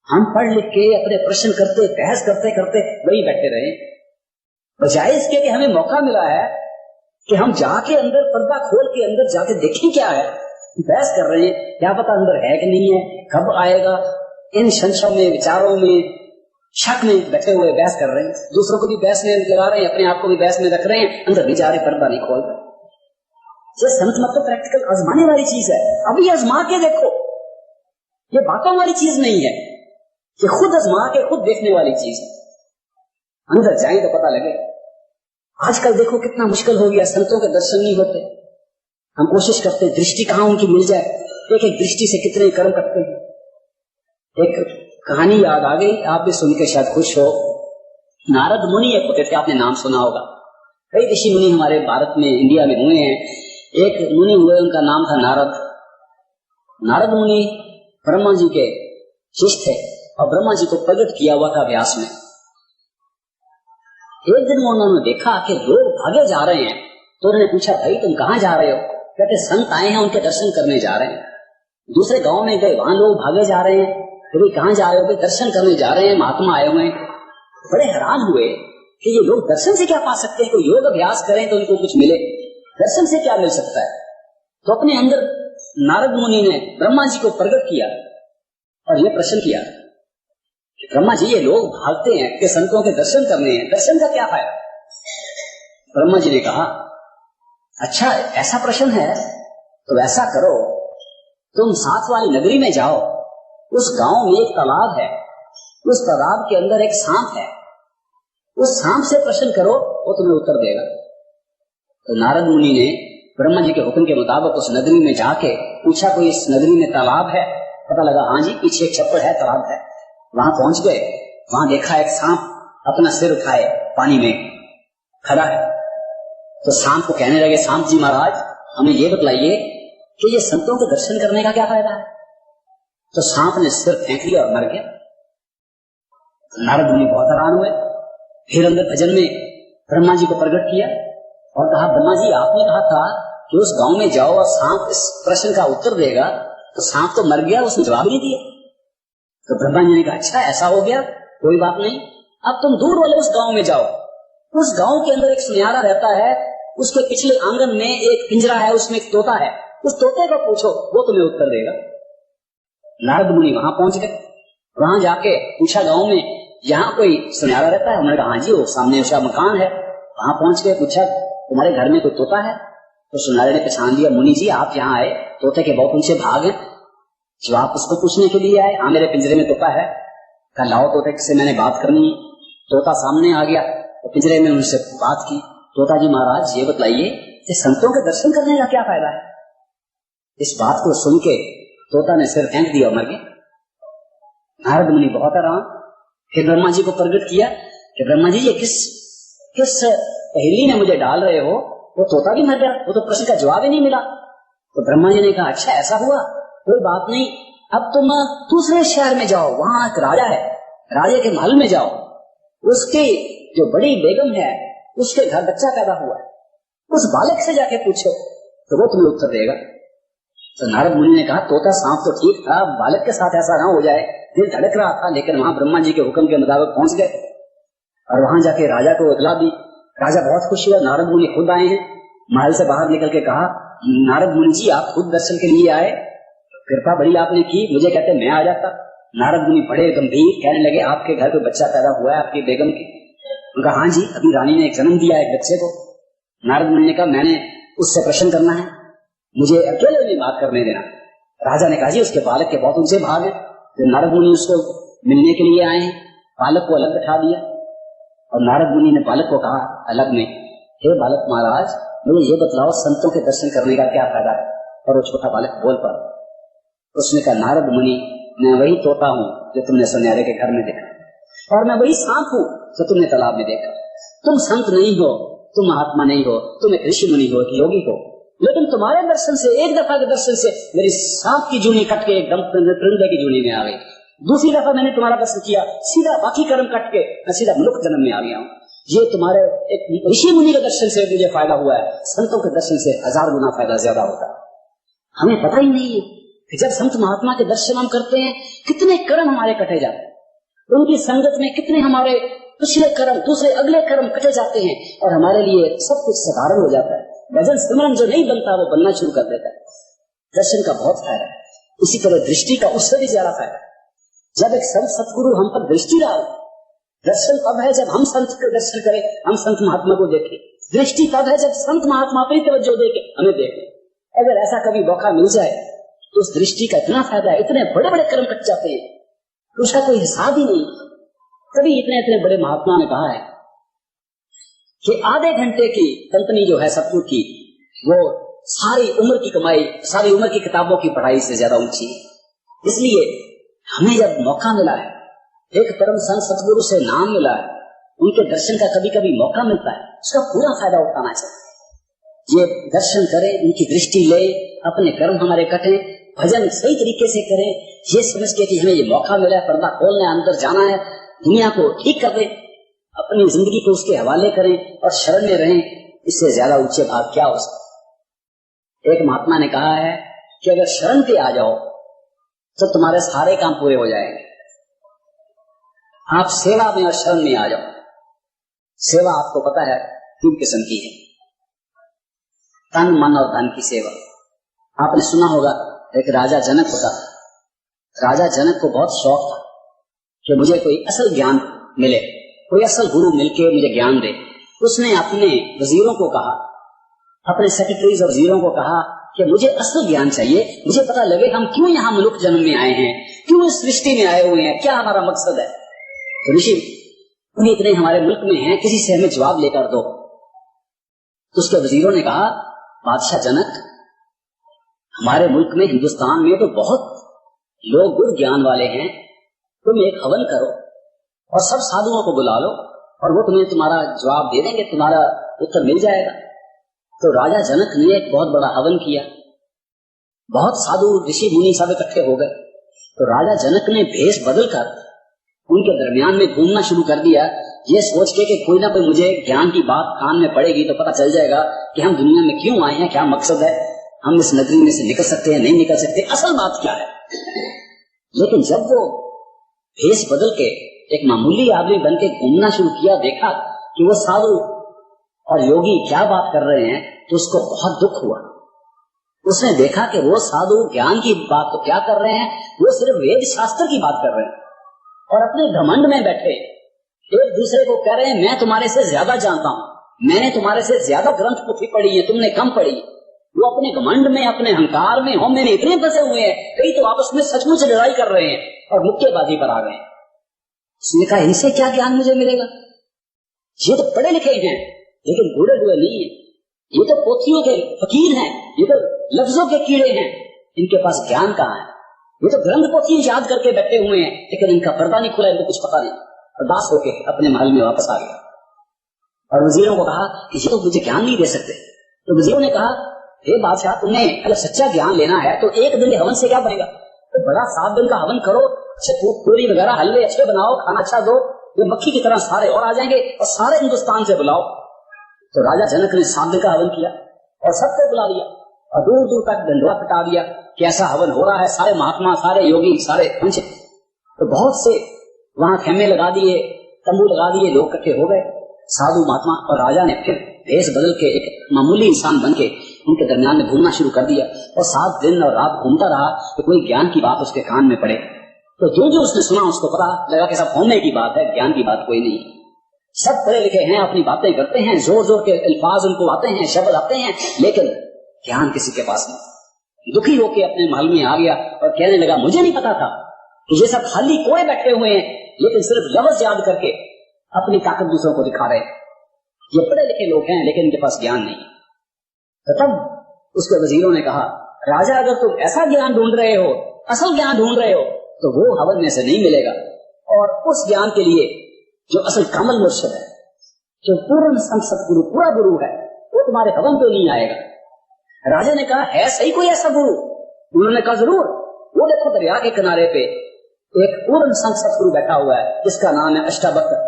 हम पढ़ लिख के अपने प्रश्न करते बहस करते करते वही बैठे रहे, बजाय इसके कि हमें मौका मिला है कि हम जाके अंदर पर्दा खोल के अंदर जाके देखें क्या है। बहस कर रहे हैं, क्या पता अंदर है कि नहीं है, कब आएगा, इन संशयों में, विचारों में, शक में बैठे हुए बहस कर रहे हैं, दूसरों को भी बहस में लगा रहे हैं, अपने आप को भी बहस में रख रहे हैं, अंदर बेचारे पर्दा नहीं खोल रहे। ये संत मत तो प्रैक्टिकल आजमाने वाली चीज है, अभी आजमा के देखो, ये बातों वाली चीज नहीं है, ये खुद आजमा के खुद देखने वाली चीज है। अंदर जाए तो पता लगे। आजकल देखो कितना मुश्किल हो गया, संतों के दर्शन नहीं होते, हम कोशिश करते दृष्टि कहाँ उनकी मिल जाए, एक एक दृष्टि से कितने कर्म करते हैं। एक कहानी याद आ गई, आप भी सुन के शायद खुश हो। नारद मुनि एक होते थे, आपने नाम सुना होगा, कई ऋषि मुनि हमारे भारत में, इंडिया में हुए हैं। एक मुनि हुए, उनका नाम था नारद। नारद मुनि ब्रह्मा जी के शिष्य थे और ब्रह्मा जी को प्रकट किया हुआ था व्यास में। एक दिन उन्होंने देखा कि लोग भागे जा रहे हैं, तो उन्होंने पूछा भाई तुम कहाँ जा रहे हो? कहते संत आए हैं, उनके दर्शन करने जा रहे हैं। दूसरे गांव में गए, वहां लोग भागे जा रहे हैं, तो भाई कहाँ जा रहे हो? दर्शन करने जा रहे हैं, महात्मा आए हुए हैं। बड़े हैरान हुए कि ये लोग दर्शन से क्या पा सकते हैं, कोई योग अभ्यास करें तो उनको कुछ मिले, दर्शन से क्या मिल सकता है? तो अपने अंदर नारद मुनि ने ब्रह्मा जी को प्रकट किया और ये प्रश्न किया कि ब्रह्मा जी ये लोग भागते हैं कि संतों के दर्शन करने हैं, दर्शन का क्या फायदा? ब्रह्मा जी ने कहा अच्छा ऐसा प्रश्न है तो ऐसा करो, तुम साथ वाली नगरी में जाओ, उस गांव में एक तालाब है, उस तालाब के अंदर एक सांप है, उस सांप से प्रश्न करो वो तुम्हें उत्तर देगा। तो नारद मुनि ने ब्रह्मा जी के हुक्म के मुताबिक उस नगरी में जाके पूछा कोई इस नगरी में तालाब है? पता लगा हाँ जी पीछे एक छप्पर है, तालाब है। वहां पहुंच गए, वहां देखा एक सांप अपना सिर उठाए पानी में खड़ा है। तो सांप को कहने लगे, सांप जी महाराज हमें ये बतलाइए कि ये संतों के दर्शन करने का क्या फायदा है? तो सांप ने सिर फेंक लिया और मर गया। तो नारद मुनि बहुत हैरान हुए, फिर अंदर भजन में ब्रह्मा जी को प्रकट किया और कहा, ब्रह्मा जी आपने कहा था कि उस गांव में जाओ और सांप इस प्रश्न का उत्तर देगा, तो सांप तो मर गया, उसने जवाब नहीं दिया। तो ब्रह्मा जी ने कहा अच्छा ऐसा हो गया, कोई बात नहीं, अब तुम दूर वाले उस गांव में जाओ। उस गांव के अंदर एक सुनियारा रहता है, उसके पिछले आंगन में एक पिंजरा है, उसमें एक तोता है, उस तोते को पूछो, वो तुम्हें उत्तर देगा। नारद मुनि वहां पहुंच गए, वहां जाके पूछा गांव में यहाँ कोई सुनियारा रहता है? उन्होंने कहा हाँ जी वो सामने उसका मकान है। वहां पहुंच गए, पूछा तुम्हारे घर में कोई तोता है? तो सुनियारे ने पहचान लिया, मुनि जी आप यहाँ आए, तोते के बहुत ऊंचे भाग हैं, जो आप उसको पूछने के लिए आए? हाँ मेरे पिंजरे में तोता है। कहा लाओ तोते से मैंने बात करनी है। तोता सामने आ गया, तो पिंजरे में उनसे बात की। तोता जी महाराज ये बतलाइए कि संतों के दर्शन करने का क्या फायदा है? इस बात को सुन के तोता ने सिर फेंक दिया और मर गया। नारद मुनि बहुत हैरान, फिर ब्रह्मा जी को प्रकट किया कि ब्रह्मा जी ये किस पहेली में मुझे डाल रहे हो? वो तोता भी मर गया, वो तो प्रश्न का जवाब ही नहीं मिला। तो ब्रह्मा जी ने कहा अच्छा ऐसा हुआ, कोई बात नहीं, अब तुम दूसरे शहर में जाओ, वहां एक राजा है, राजे के महल में जाओ, उसकी जो बड़ी बेगम है उसके घर बच्चा पैदा हुआ है, उस बालक से जाके पूछो तो वो तुम्हें उत्तर देगा। तो नारद मुनि ने कहा तोता सांप तो ठीक था, बालक के साथ ऐसा ना हो जाए, दिल धड़क रहा था। लेकिन वहां ब्रह्मा जी के हुक्म के मुताबिक पहुंच गए और वहां जाके राजा को इतला दी। राजा बहुत खुश हुआ, नारद मुनि खुद आए हैं। महल से बाहर निकल के कहा नारद मुनि जी आप खुद दर्शन के लिए आए, कृपा बड़ी आपने की, मुझे कहते मैं आ जाता। नारद मुनि बड़े गंभीर कहने लगे आपके घर पे बच्चा पैदा हुआ है आपकी बेगम के? उनका हाँ जी अभी रानी ने एक जन्म दिया एक बच्चे को। नारद मुनि ने कहा मैंने उससे प्रश्न करना है, मुझे अकेले नहीं बात करने देना। राजा ने कहा जी उसके बालक के बहुत ऊंचे भाग है। तो नारद मुनि उसको मिलने के लिए आए हैं, बालक को अलग बैठा दिया और नारद मुनि ने बालक को कहा अलग में, हे बालक महाराज मुझे ये बतलाओ संतों के दर्शन करने का क्या फायदा है? और वो छोटा बालक बोल पड़ा, उसने कहा नारद मुनि मैं वही तोता हूँ जो तुमने सुनियारे के घर में देखा, और मैं वही सांप हूँ जो तुमने तालाब में देखा। तुम संत नहीं हो, तुम महात्मा नहीं हो, तुम एक ऋषि मुनि हो, एक योगी हो, लेकिन तुम्हारे दर्शन से, एक दफा के दर्शन से मेरी सांप की जूनी कट के एकदम परिंदे की जूनी में आ गई। दूसरी दफा मैंने तुम्हारा दर्शन किया, सीधा बाकी कर्म कट के मैं सीधा मनुष्य जन्म में आ गया हूँ। ये तुम्हारे एक ऋषि मुनि के दर्शन से मुझे फायदा हुआ है, संतों के दर्शन से 1000 गुना फायदा ज्यादा होता है। हमें पता ही नहीं है कि जब संत महात्मा के दर्शन हम करते हैं कितने कर्म हमारे कटे जाते हैं, उनकी संगत में कितने हमारे पिछले कर्म, दूसरे अगले कर्म कटे जाते हैं और हमारे लिए सब कुछ साधारण हो जाता है। भजन सिमरन जो नहीं बनता वो बनना शुरू कर देता है। दर्शन का बहुत फायदा है। इसी तरह दृष्टि का उससे भी ज्यादा फायदा है। जब एक संत सतगुरु हम पर दृष्टि डाले, दर्शन तब है जब हम संत के दर्शन करें, हम संत महात्मा को देखें। दृष्टि तब है जब संत महात्मा पर तवज्जो देके हमें देखें। अगर ऐसा कभी मौका मिल जाए तो उस दृष्टि का इतना फायदा है, इतने बड़े बड़े कर्म कट जाते हैं, उसका कोई हिसाब ही नहीं। कभी इतने इतने बड़े महात्मा ने कहा है कि आधे घंटे की कंपनी जो है सतगुरु की, वो सारी उम्र की कमाई, सारी उम्र की किताबों की पढ़ाई से ज्यादा ऊंची है। इसलिए हमें जब मौका मिला है, एक परम संत सतगुरु से नाम मिला है, उनके दर्शन का कभी कभी मौका मिलता है, उसका पूरा फायदा उठाना चाहिए। ये दर्शन करें, उनकी दृष्टि ले, अपने कर्म हमारे कटे, भजन सही तरीके से करें, ये समझ के कि हमें ये मौका मिला है, पर्दा खोलने अंदर जाना है, दुनिया को ठीक कर दें, अपनी जिंदगी को उसके हवाले करें और शरण में रहें। इससे ज्यादा ऊंचे भाग क्या हो सकते। एक महात्मा ने कहा है कि अगर शरण पे आ जाओ तो तुम्हारे सारे काम पूरे हो जाएंगे। आप सेवा में और शरण में आ जाओ। सेवा आपको पता है 3 किस्म की है, तन मन और धन की सेवा। आपने सुना होगा एक राजा जनक होता। राजा जनक को बहुत शौक था कि मुझे कोई असल ज्ञान मिले, कोई असल गुरु मिलके मुझे ज्ञान दे। उसने अपने वजीरों को कहा, अपने सेक्रेटरीज और वजीरों को कहा कि मुझे असल ज्ञान चाहिए, मुझे पता लगे हम क्यों यहाँ मनुष्य जन्म में आए हैं, क्यों इस सृष्टि में आए हुए हैं, क्या हमारा मकसद है। तो ऋषि इतने हमारे मुल्क में हैं, किसी से हमें जवाब लेकर दो। उसके वजीरों ने कहा, बादशाह जनक, हमारे मुल्क में, हिंदुस्तान में तो बहुत लोग गुण ज्ञान वाले हैं, तुम एक हवन करो और सब साधुओं को बुला लो और वो तुम्हें तुम्हारा जवाब दे देंगे, तुम्हारा उत्तर मिल जाएगा। तो राजा जनक ने एक बहुत बड़ा हवन किया, बहुत साधु ऋषि मुनि सब इकट्ठे हो गए। तो राजा जनक ने भेष बदलकर उनके दरमियान में घूमना शुरू कर दिया, ये सोच के कि कोई ना कोई मुझे ज्ञान की बात कान में पड़ेगी तो पता चल जाएगा कि हम दुनिया में क्यों आए हैं, क्या मकसद है, हम इस नगरी में से निकल सकते हैं, नहीं निकल सकते, असल बात क्या है। लेकिन जब वो भेष बदल के एक मामूली आदमी बन के घूमना शुरू किया, देखा कि वो साधु और योगी क्या बात कर रहे हैं, तो उसको बहुत दुख हुआ। उसने देखा कि वो साधु ज्ञान की बात तो क्या कर रहे हैं, वो सिर्फ वेद शास्त्र की बात कर रहे हैं और अपने घमंड में बैठे एक दूसरे को कह रहे हैं, मैं तुम्हारे से ज्यादा जानता हूँ, मैंने तुम्हारे से ज्यादा ग्रंथ पुथी पढ़ी है, तुमने कम पढ़ी। वो अपने घमंड में, अपने अहंकार में, हम मैंने इतने फंसे हुए हैं, कई तो आपस में सचमुच लड़ाई कर रहे हैं और मुक्केबाजी पर आ गए। उसने कहा, इनसे क्या ज्ञान मुझे मिलेगा, ये तो पढ़े लिखे हैं लेकिन बूढ़े हुए नहीं है, ये तो पोथियों के फकीर हैं, ये तो लफ्जों के कीड़े हैं, इनके पास ज्ञान कहाँ है, ये तो ग्रंथ पोथी याद करके बैठे हुए हैं लेकिन इनका पर्दा नहीं खुला, इनको कुछ पता नहीं। उदास होके अपने महल में वापस आ गया और वजीरों को कहा कि ये तो मुझे ज्ञान नहीं दे सकते। तो वजीरों ने कहा, हे बादशाह, तुम्हें अगर सच्चा ज्ञान लेना है तो एक दिन के हवन से क्या बनेगा, तो बड़ा 7 दिन का हवन करो, अच्छे पूरी वगैरह हलवे अच्छे बनाओ, खाना अच्छा दो, ये मक्खी की तरह सारे और आ जाएंगे और सारे हिंदुस्तान से बुलाओ। तो राजा जनक ने 7 दिन का हवन किया और सबको बुला लिया और दूर दूर तक डंडवा पिटा दिया कि ऐसा हवन हो रहा है, सारे महात्मा, सारे योगी, सारे पंच। तो बहुत से वहां खेमे लगा दिए, तंबू लगा दिए, लोग इकट्ठे हो गए, साधु महात्मा। और राजा ने फिर भेष बदल के एक मामूली इंसान बन के उनके दरमियान में घूमना शुरू कर दिया और 7 दिन और रात घूमता रहा तो कोई ज्ञान की बात उसके कान में पड़े। तो जो जो उसने सुना उसको पता लगा कि सब होने की बात है, ज्ञान की बात कोई नहीं। सब पढ़े लिखे हैं, अपनी बातें करते हैं, जोर जोर के अल्फाज उनको आते हैं, शब्द आते हैं, लेकिन ज्ञान किसी के पास नहीं। दुखी होकर अपने महल में आ गया और कहने लगा, मुझे नहीं पता था कि ये सब खाली कोड़े बैठे हुए हैं लेकिन सिर्फ लफ्ज याद करके अपनी ताकत दूसरों को दिखा रहे हैं। ये पढ़े लिखे लोग हैं लेकिन इनके पास ज्ञान नहीं। तो तब उसके वजीरों ने कहा, राजा, अगर तुम ऐसा ज्ञान ढूंढ रहे हो, असल ज्ञान ढूंढ रहे हो, तो वो हवन में से नहीं मिलेगा। और उस ज्ञान के लिए जो असल कामल मुर्शिद है, जो पूर्ण संत सतगुरु, पूरा गुरु है, वो तुम्हारे हवन तो नहीं आएगा। राजा ने कहा, है सही कोई ऐसा गुरु? उन्होंने कहा, जरूर, वो देखो दरिया के किनारे पे एक पूर्ण संत सतगुरु बैठा हुआ है जिसका नाम है अष्टावक्र।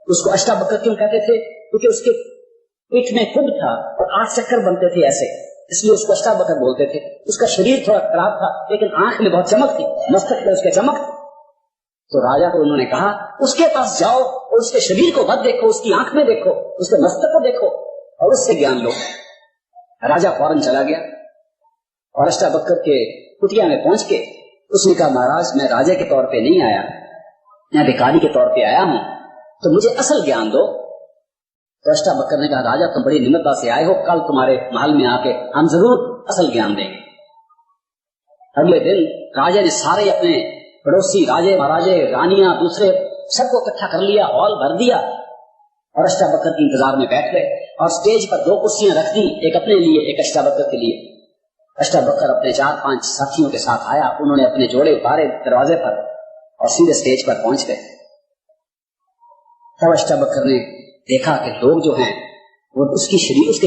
उसको अष्टावक्र क्यों कहते थे? क्योंकि उसके पीठ में खुद था और 8 चक्कर बनते थे ऐसे, इसलिए उसको अष्टावक्र बोलते थे। उसका शरीर थोड़ा खराब था लेकिन आंख में बहुत चमक थी, मस्तक में उसके चमक थी। तो राजा को उन्होंने कहा, उसके पास जाओ और उसके शरीर को मत देखो, उसकी आंख में देखो, उसके मस्तक को देखो और उससे ज्ञान लो। राजा फौरन चला गया और अष्टावक्र के कुटिया में पहुंच के उसने कहा, महाराज, मैं राजा के तौर पे नहीं आया, मैं भिखारी के तौर पे आया हूं, तो मुझे असल ज्ञान दो। तो अष्टावक्र ने कहा, राजा, तुम बड़ी निम्रता से आए हो, कल तुम्हारे महल में आके हम जरूर असल ज्ञान देंगे। अगले दिन राजा ने सारे अपने पड़ोसी राजे, महाराजे, रानियां, दूसरे सबको इकट्ठा कर लिया, हॉल भर दिया और अष्टावक्र के इंतजार में बैठ गए और स्टेज पर 2 कुर्सियां रख दी, एक अपने लिए, एक अष्टावक्र के लिए। अष्टावक्र अपने 4-5 साथियों के साथ आया, उन्होंने अपने जोड़े उतारे दरवाजे पर और सीधे स्टेज पर पहुंच गए। तब अष्टावक्र ने देखा कि लोग जो हैं वो उसके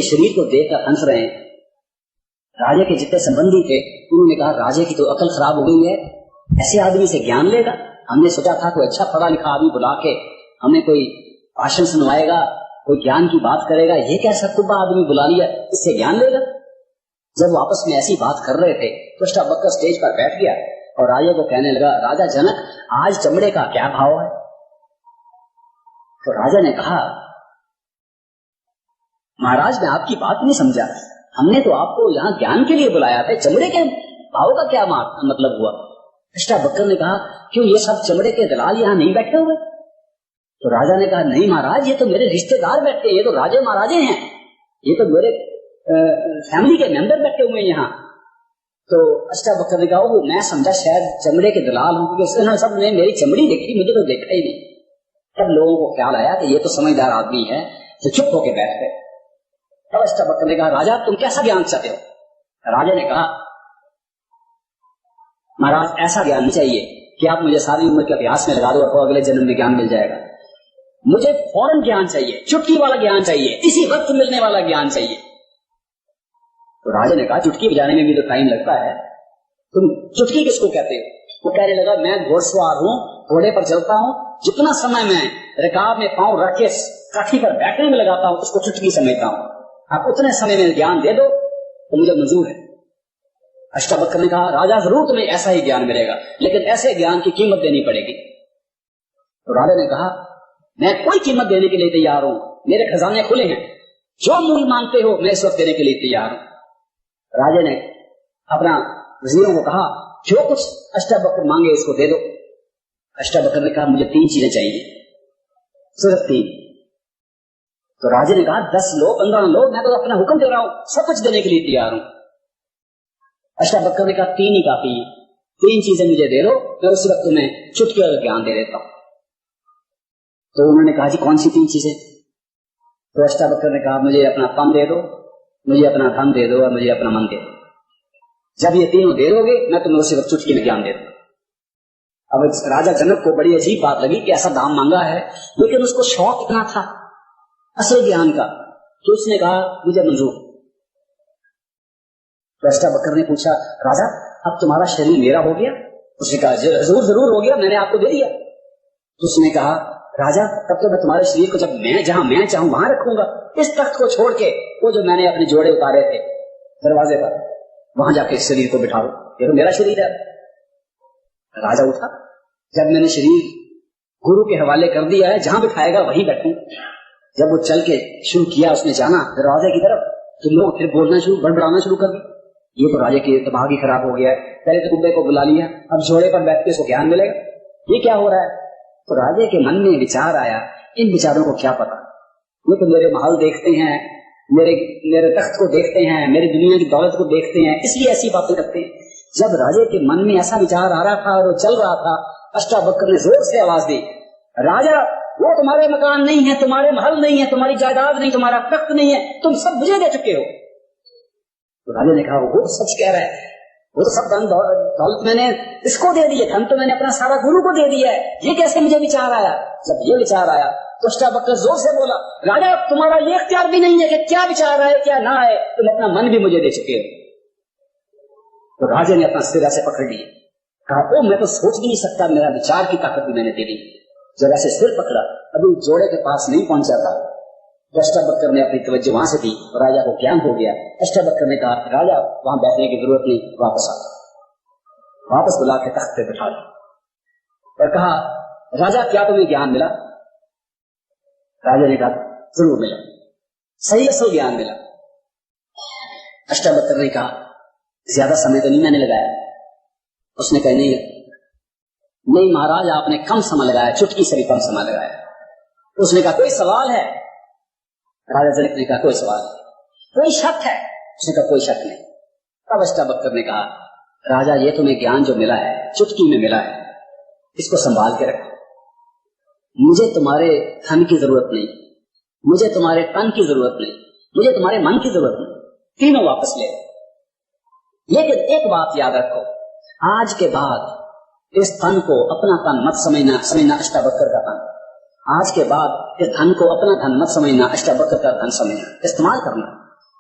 शरीर को देखकर हंस रहे हैं। राजा के जितने संबंधी थे उन्होंने कहा, राजा की तो अकल खराब हो गई है, ऐसे आदमी से ज्ञान लेगा? हमने सोचा था कोई अच्छा पढ़ा लिखा आदमी बुला के हमें कोई भाषण सुनवाएगा, कोई ज्ञान की बात करेगा, ये क्या सत्तुबा आदमी बुला लिया, इससे ज्ञान लेगा? जब वो आपस में ऐसी बात कर रहे थे तो अष्टावक्र स्टेज पर बैठ गया और राजा को कहने लगा, राजा जनक, आज चमड़े का क्या भाव है? तो राजा ने कहा, महाराज, मैं आपकी बात नहीं समझा, हमने तो आपको यहाँ ज्ञान के लिए बुलाया था, चमड़े के भाव का क्या मतलब हुआ? अष्टावक्र ने कहा, क्यों ये सब चमड़े के दलाल यहाँ नहीं बैठे हुए? तो राजा ने कहा, नहीं महाराज, ये तो मेरे रिश्तेदार बैठे, ये तो राजे महाराजे हैं, ये तो मेरे फैमिली के मेंबर बैठे हुए हैं यहाँ। तो अष्टावक्र ने कहा, मैं समझा शायद चमड़े के दलाल हूँ, क्योंकि सब ने मेरी चमड़ी देखी, मुझे तो देखा ही नहीं। तब लोगों को ख्याल आया कि ये तो समझदार आदमी है, तो चुप होके बैठ गए। तब अष्टावक्र ने कहा, राजा तुम कैसा ज्ञान चाहते हो? राजा ने कहा, महाराज ऐसा ज्ञान चाहिए कि आप मुझे सारी उम्र के अभ्यास में लगा दो और अगले जन्म में ज्ञान मिल जाएगा। मुझे फौरन ज्ञान चाहिए, चुटकी वाला ज्ञान चाहिए, इसी वक्त मिलने वाला ज्ञान चाहिए। तो राजा ने कहा, चुटकी बजाने में भी तो टाइम लगता है, तुम चुटकी किसको कहते हो? वो कहने लगा, मैं घोड़सवार हूँ, घोड़े पर चलता हूँ, जितना समय मैं रकाब में पांव रख के काठी पर बैठने में लगाता हूँ उसको चुटकी समझता हूँ। आप उतने समय में ज्ञान दे दो तो मुझे मंजूर है। अष्टावक्र ने कहा, राजा जरूर तुम्हें ऐसा ही ज्ञान मिलेगा, लेकिन ऐसे ज्ञान की कीमत देनी पड़ेगी। तो राजा ने कहा, मैं कोई कीमत देने के लिए तैयार हूँ, मेरे खजाने खुले हैं, जो मूल्य मांगते हो मैं इस वक्त देने के लिए तैयार हूँ। राजा ने अपना वजीरों को कहा, जो कुछ अष्टावक्र मांगे इसको दे दो। अष्टावक्र ने कहा, मुझे 3 चीजें चाहिए, सिर्फ 3। तो राजा ने कहा, 10 लो, 15 लो, मैं तो अपना हुक्म दे रहा हूँ, सब कुछ देने के लिए तैयार हूँ। अष्टावक्र ने कहा, 3 ही काफी है, 3 चीजें मुझे दे दो, मैं उसी वक्त तुम्हें चुटकी वाला ज्ञान दे देता हूँ। तो उन्होंने कहा, जी कौन सी 3 चीजें? तो अष्टावक्र ने कहा, मुझे अपना तन दे दो, मुझे अपना धन दे दो और मुझे अपना मन दे दो। जब ये तीनों दे दोगे मैं तुम्हें उसी वक्त चुटकी में ज्ञान दे दूंगा। अब राजा जनक को बड़ी अजीब बात लगी कि ऐसा दाम मांगा है, लेकिन उसको शौक इतना था असली ज्ञान का कि उसने कहा, मुझे मंजूर। तो अष्टावक्र ने पूछा, राजा अब तुम्हारा शरीर मेरा हो गया? उसने कहा, जरूर हो गया, मैंने आपको दे दिया। तो उसने कहा, राजा तब तो मैं तुम्हारे शरीर को जहां मैं चाहूं वहां रखूंगा, इस तख्त को छोड़ के वो जो मैंने अपने जोड़े उतारे थे दरवाजे पर, वहां जाके इस शरीर को बिठाओ, ये तो मेरा शरीर है। राजा उठा, जब मैंने शरीर गुरु के हवाले कर दिया है, जहां बिठाएगा वहीं बैठूं। जब वो चल के शुरू किया, उसने जाना दरवाजे की तरफ, तो लोग फिर बोलना शुरू, बड़बड़ाना शुरू कर दिया, ये तो राजा के दिमाग ही खराब हो गया है, पहले तो कुब्बे को बुला लिया, अब जोड़े पर बैठ के इसको ज्ञान मिलेगा, ये क्या हो रहा है? तो राजे के मन में विचार आया, इन विचारों को क्या पता, ये तो मेरे महल देखते हैं, मेरे तख्त को देखते हैं, मेरी दुनिया की दौलत को देखते हैं, इसलिए ऐसी बातें करते हैं। जब राजे के मन में ऐसा विचार आ रहा था और वो चल रहा था, अष्टावक्र ने जोर से आवाज दी, राजा वो तुम्हारे मकान नहीं है, तुम्हारे महल नहीं है, तुम्हारी जायदाद नहीं, तुम्हारा तख्त नहीं है, तुम सब मुझे दे चुके हो। तो राजा ने कहा, वो सच कह रहा है, वो तो सब धन दौलत मैंने इसको दे दिया, धन तो मैंने अपना सारा गुरु को दे दिया है, ये कैसे मुझे विचार आया? जब ये विचार आया तो अष्टावक्र जोर से बोला, राजा तुम्हारा ये इख्तियार भी नहीं है कि क्या विचार आए क्या ना आए, तुम अपना मन भी मुझे दे चुके हो। तो राजा ने अपना सिर ऐसे पकड़ लिया, कहा, ओ मैं तो सोच भी नहीं सकता, मेरा विचार की ताकत भी मैंने दे दी। जब ऐसे सिर पकड़ा, अभी जोड़े के पास नहीं पहुंचा था, तो अष्टावक्र ने अपनी तवज्जो वहां से दी और राजा को ज्ञान हो गया। अष्टावक्र ने कहा, राजा वहां बैठने की जरूरत नहीं, वापस आ, वापस बुला के तख्त पे बिठा दिया और कहा, राजा क्या तुम्हें ज्ञान मिला? राजा ने कहा, जरूर मिला, सही असल ज्ञान मिला। अष्टावक्र ने कहा, ज्यादा समय तो नहीं मैंने लगाया? उसने कहा, नहीं महाराज आपने कम समय लगाया, चुटकी से भी कम समय लगाया। उसने कहा, कोई सवाल है? राजा जनक ने कहा, कोई सवाल नहीं। कोई शक है? उसने कहा, कोई शक नहीं। तब अष्टावक्र ने कहा, राजा ये तुम्हें ज्ञान जो मिला है चुटकी में मिला है, इसको संभाल के रखो, मुझे तुम्हारे धन की जरूरत नहीं, मुझे तुम्हारे तन की जरूरत नहीं, मुझे तुम्हारे मन की जरूरत नहीं, तीनों वापस ले। लेकिन एक बात याद रखो, आज के बाद इस धन को अपना तन मत समझना अष्टावक्र का धन। आज के बाद इस धन को अपना धन मत समझना, अष्टावक्र का धन समझना, इस्तेमाल करना।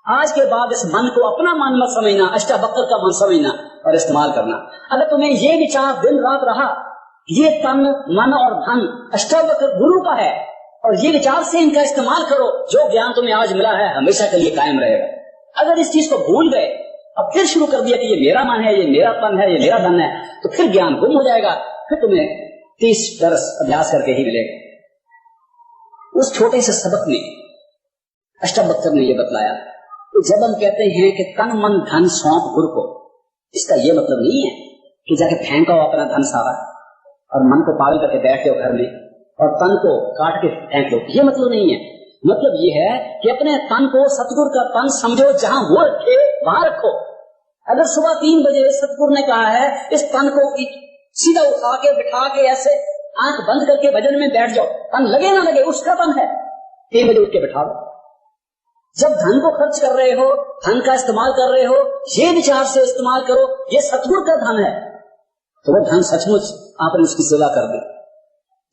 आज के बाद इस मन को अपना मन मत समझना, अष्टावक्र का मन समझना और इस्तेमाल करना। अगर तुम्हें ये विचार दिन रात रहा, ये तन मन और धन अष्टावक्र गुरु का है और ये विचार से इनका इस्तेमाल करो, जो ज्ञान तुम्हें आज मिला है हमेशा के लिए कायम रहेगा। अगर इस चीज को भूल गए, अब फिर शुरू कर दिया कि ये मेरा मन है, ये मेरा तन है, ये मेरा धन है, तो फिर ज्ञान गुम हो जाएगा, फिर तुम्हें 30 बरस अभ्यास करके ही मिलेगा। उस छोटे से सबक में अष्टावक्र ने यह बतलाया कि जब हम कहते हैं कि तन मन धन सौंप गुरु को, इसका यह मतलब नहीं है कि जाके फेंको अपना धन सारा और मन को पागल करके बैठ जाओ घर में और तन को काट के फेंक दो, ये मतलब नहीं है। मतलब ये है कि अपने तन को सतगुरु का तन समझो, जहां वो रखे वहां रखो। अगर सुबह 3 बजे सतगुरु ने कहा है इस तन को सीधा उठा के बिठा के ऐसे आंख बंद करके भजन में बैठ जाओ, तन लगे ना लगे उसका तन है, 3 बजे उठ के बिठा दो। जब धन को खर्च कर रहे हो, धन का इस्तेमाल कर रहे हो, ये विचार से इस्तेमाल करो ये सतगुरु का धन है, तो वो धन सचमुच आपने उसकी सेवा कर दी।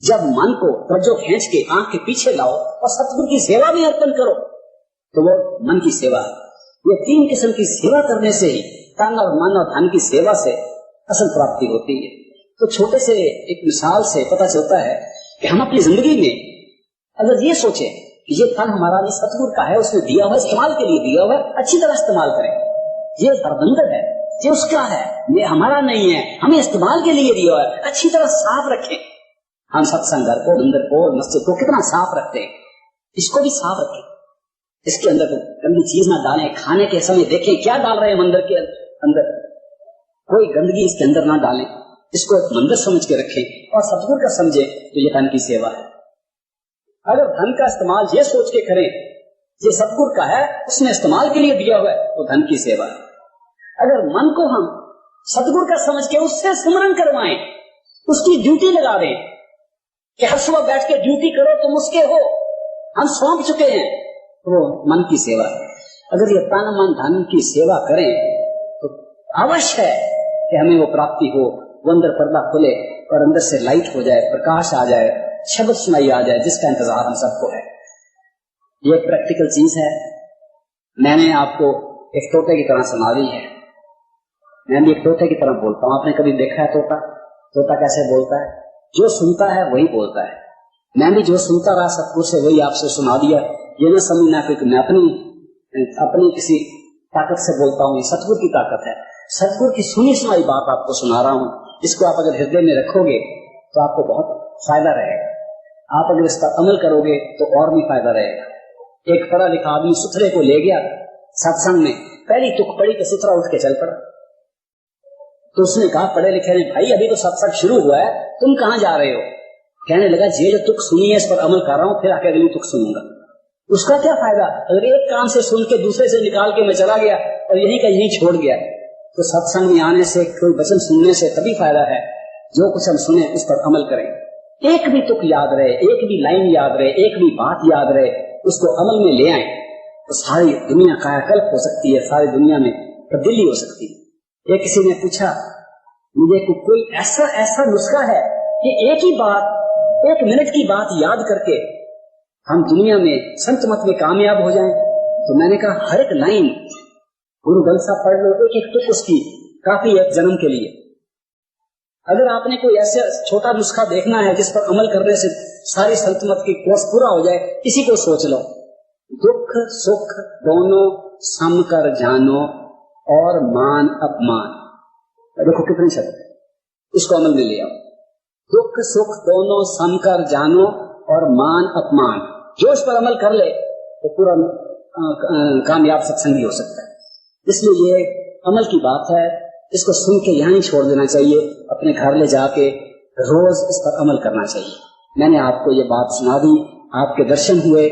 जब मन को तवज्जो खींच के आंख के पीछे लाओ और सतगुरु की सेवा में अर्पण करो तो वो मन की सेवा है। ये 3 किस्म की सेवा करने से ही तन और मन और धन की सेवा से असल प्राप्ति होती है। तो छोटे से एक मिसाल से पता चलता है कि हम अपनी जिंदगी में अगर ये सोचे कि ये धन हमारा ये सतगुरु का है, उसने दिया हुआ, इस्तेमाल के लिए दिया हुआ, अच्छी तरह इस्तेमाल करें। ये धर्मेंद्र है, ये उसका है, ये हमारा नहीं है, हमें इस्तेमाल के लिए दिया हुआ है, अच्छी तरह साफ रखें। हम सत्संग घर को, मंदिर को, मस्जिद को कितना साफ रखते हैं, इसको भी साफ रखें। इसके अंदर तो गंदी चीज ना डालें। खाने के समय देखें क्या डाल रहे हैं मंदिर के अंदर, कोई गंदगी इसके अंदर ना डालें। इसको एक मंदिर समझ के रखें और सतगुरु का समझे तो ये धन की सेवा है। अगर धन का इस्तेमाल ये सोच के करें ये सतगुरु का है, उसने इस्तेमाल के लिए दिया हुआ है, तो धन की सेवा है। अगर मन को हम सतगुरु का समझ के उससे स्मरण करवाएं, उसकी ड्यूटी लगा दें कि हर सुबह बैठ के ड्यूटी करो, तुम उसके हो, हम सौंप चुके हैं, तो वो मन की सेवा है। अगर ये तन मन धन की सेवा करें तो अवश्य है कि हमें वो प्राप्ति हो, वो अंदर पर्दा खुले और अंदर से लाइट हो जाए, प्रकाश आ जाए, शब्द सुनाई आ जाए, जिसका इंतजार हम सबको है। ये प्रैक्टिकल चीज है। मैंने आपको एक तोते की तरह सुना दी है। मैं भी एक तोते की तरह बोलता हूँ। आपने कभी देखा है तोता? तोता कैसे बोलता है? जो सुनता है वही बोलता है। मैं भी जो सुनता रहा सतगुरु से वही आपसे सुना दिया। ये न समझना कि मैं अपनी किसी ताकत से बोलता हूँ, ये सतगुरु की ताकत है। सतगुरु की सुनी सुनाई बात आपको सुना रहा हूँ। इसको आप अगर हृदय में रखोगे तो आपको बहुत फायदा रहेगा। आप अगर इसका अमल करोगे तो और भी फायदा रहेगा। एक पढ़ा लिखा आदमी सुथरे को ले गया सत्संग में, पहली तुक पड़ी तो सुथरा उठ के चल पड़ा। तो उसने कहा पढ़े लिखे ने, भाई अभी तो सत्संग शुरू हुआ है, तुम कहाँ जा रहे हो? कहने लगा ये जो तुक सुनी है इस पर अमल कर रहा हूँ, फिर आके अगली तुक सुनूंगा। उसका क्या फायदा? अगर एक कान से सुन के दूसरे से निकाल के मैं चला गया और यही का यही छोड़ गया, तो सत्संग में आने से, कोई वचन सुनने से तभी फायदा है जो कुछ हम सुने उस पर अमल करें। एक भी तुक याद रहे, एक भी लाइन याद रहे, एक भी बात याद रहे, उसको अमल में ले आए तो सारी दुनिया कायाकल्प हो सकती है, सारी दुनिया में तब्दीली हो सकती है। एक किसी ने पूछा मुझे कोई ऐसा नुस्खा है कि एक ही बात, 1 मिनट की बात याद करके हम दुनिया में संत मत में कामयाब हो जाएं? तो मैंने कहा हर एक लाइन गुरु ग्रंथ पढ़ लो, एक तुक उसकी काफी है जन्म के लिए। अगर आपने कोई ऐसा छोटा नुस्खा देखना है जिस पर अमल करने से सारी संतमत की कोर्स पूरा हो जाए, इसी को सोच लो। दुख सुख दोनों सम कर जानो और मान अपमान। देखो कितने शब्द, इसको अमल में ले आओ। दुख सुख दोनों सम कर जानो और मान अपमान। जो इस पर अमल कर ले तो पूरा कामयाब सत्संगी हो सकता है। इसलिए ये अमल की बात है, इसको सुन के यहाँ ही छोड़ देना चाहिए, अपने घर ले जाके रोज इस पर अमल करना चाहिए। मैंने आपको ये बात सुना दी, आपके दर्शन हुए,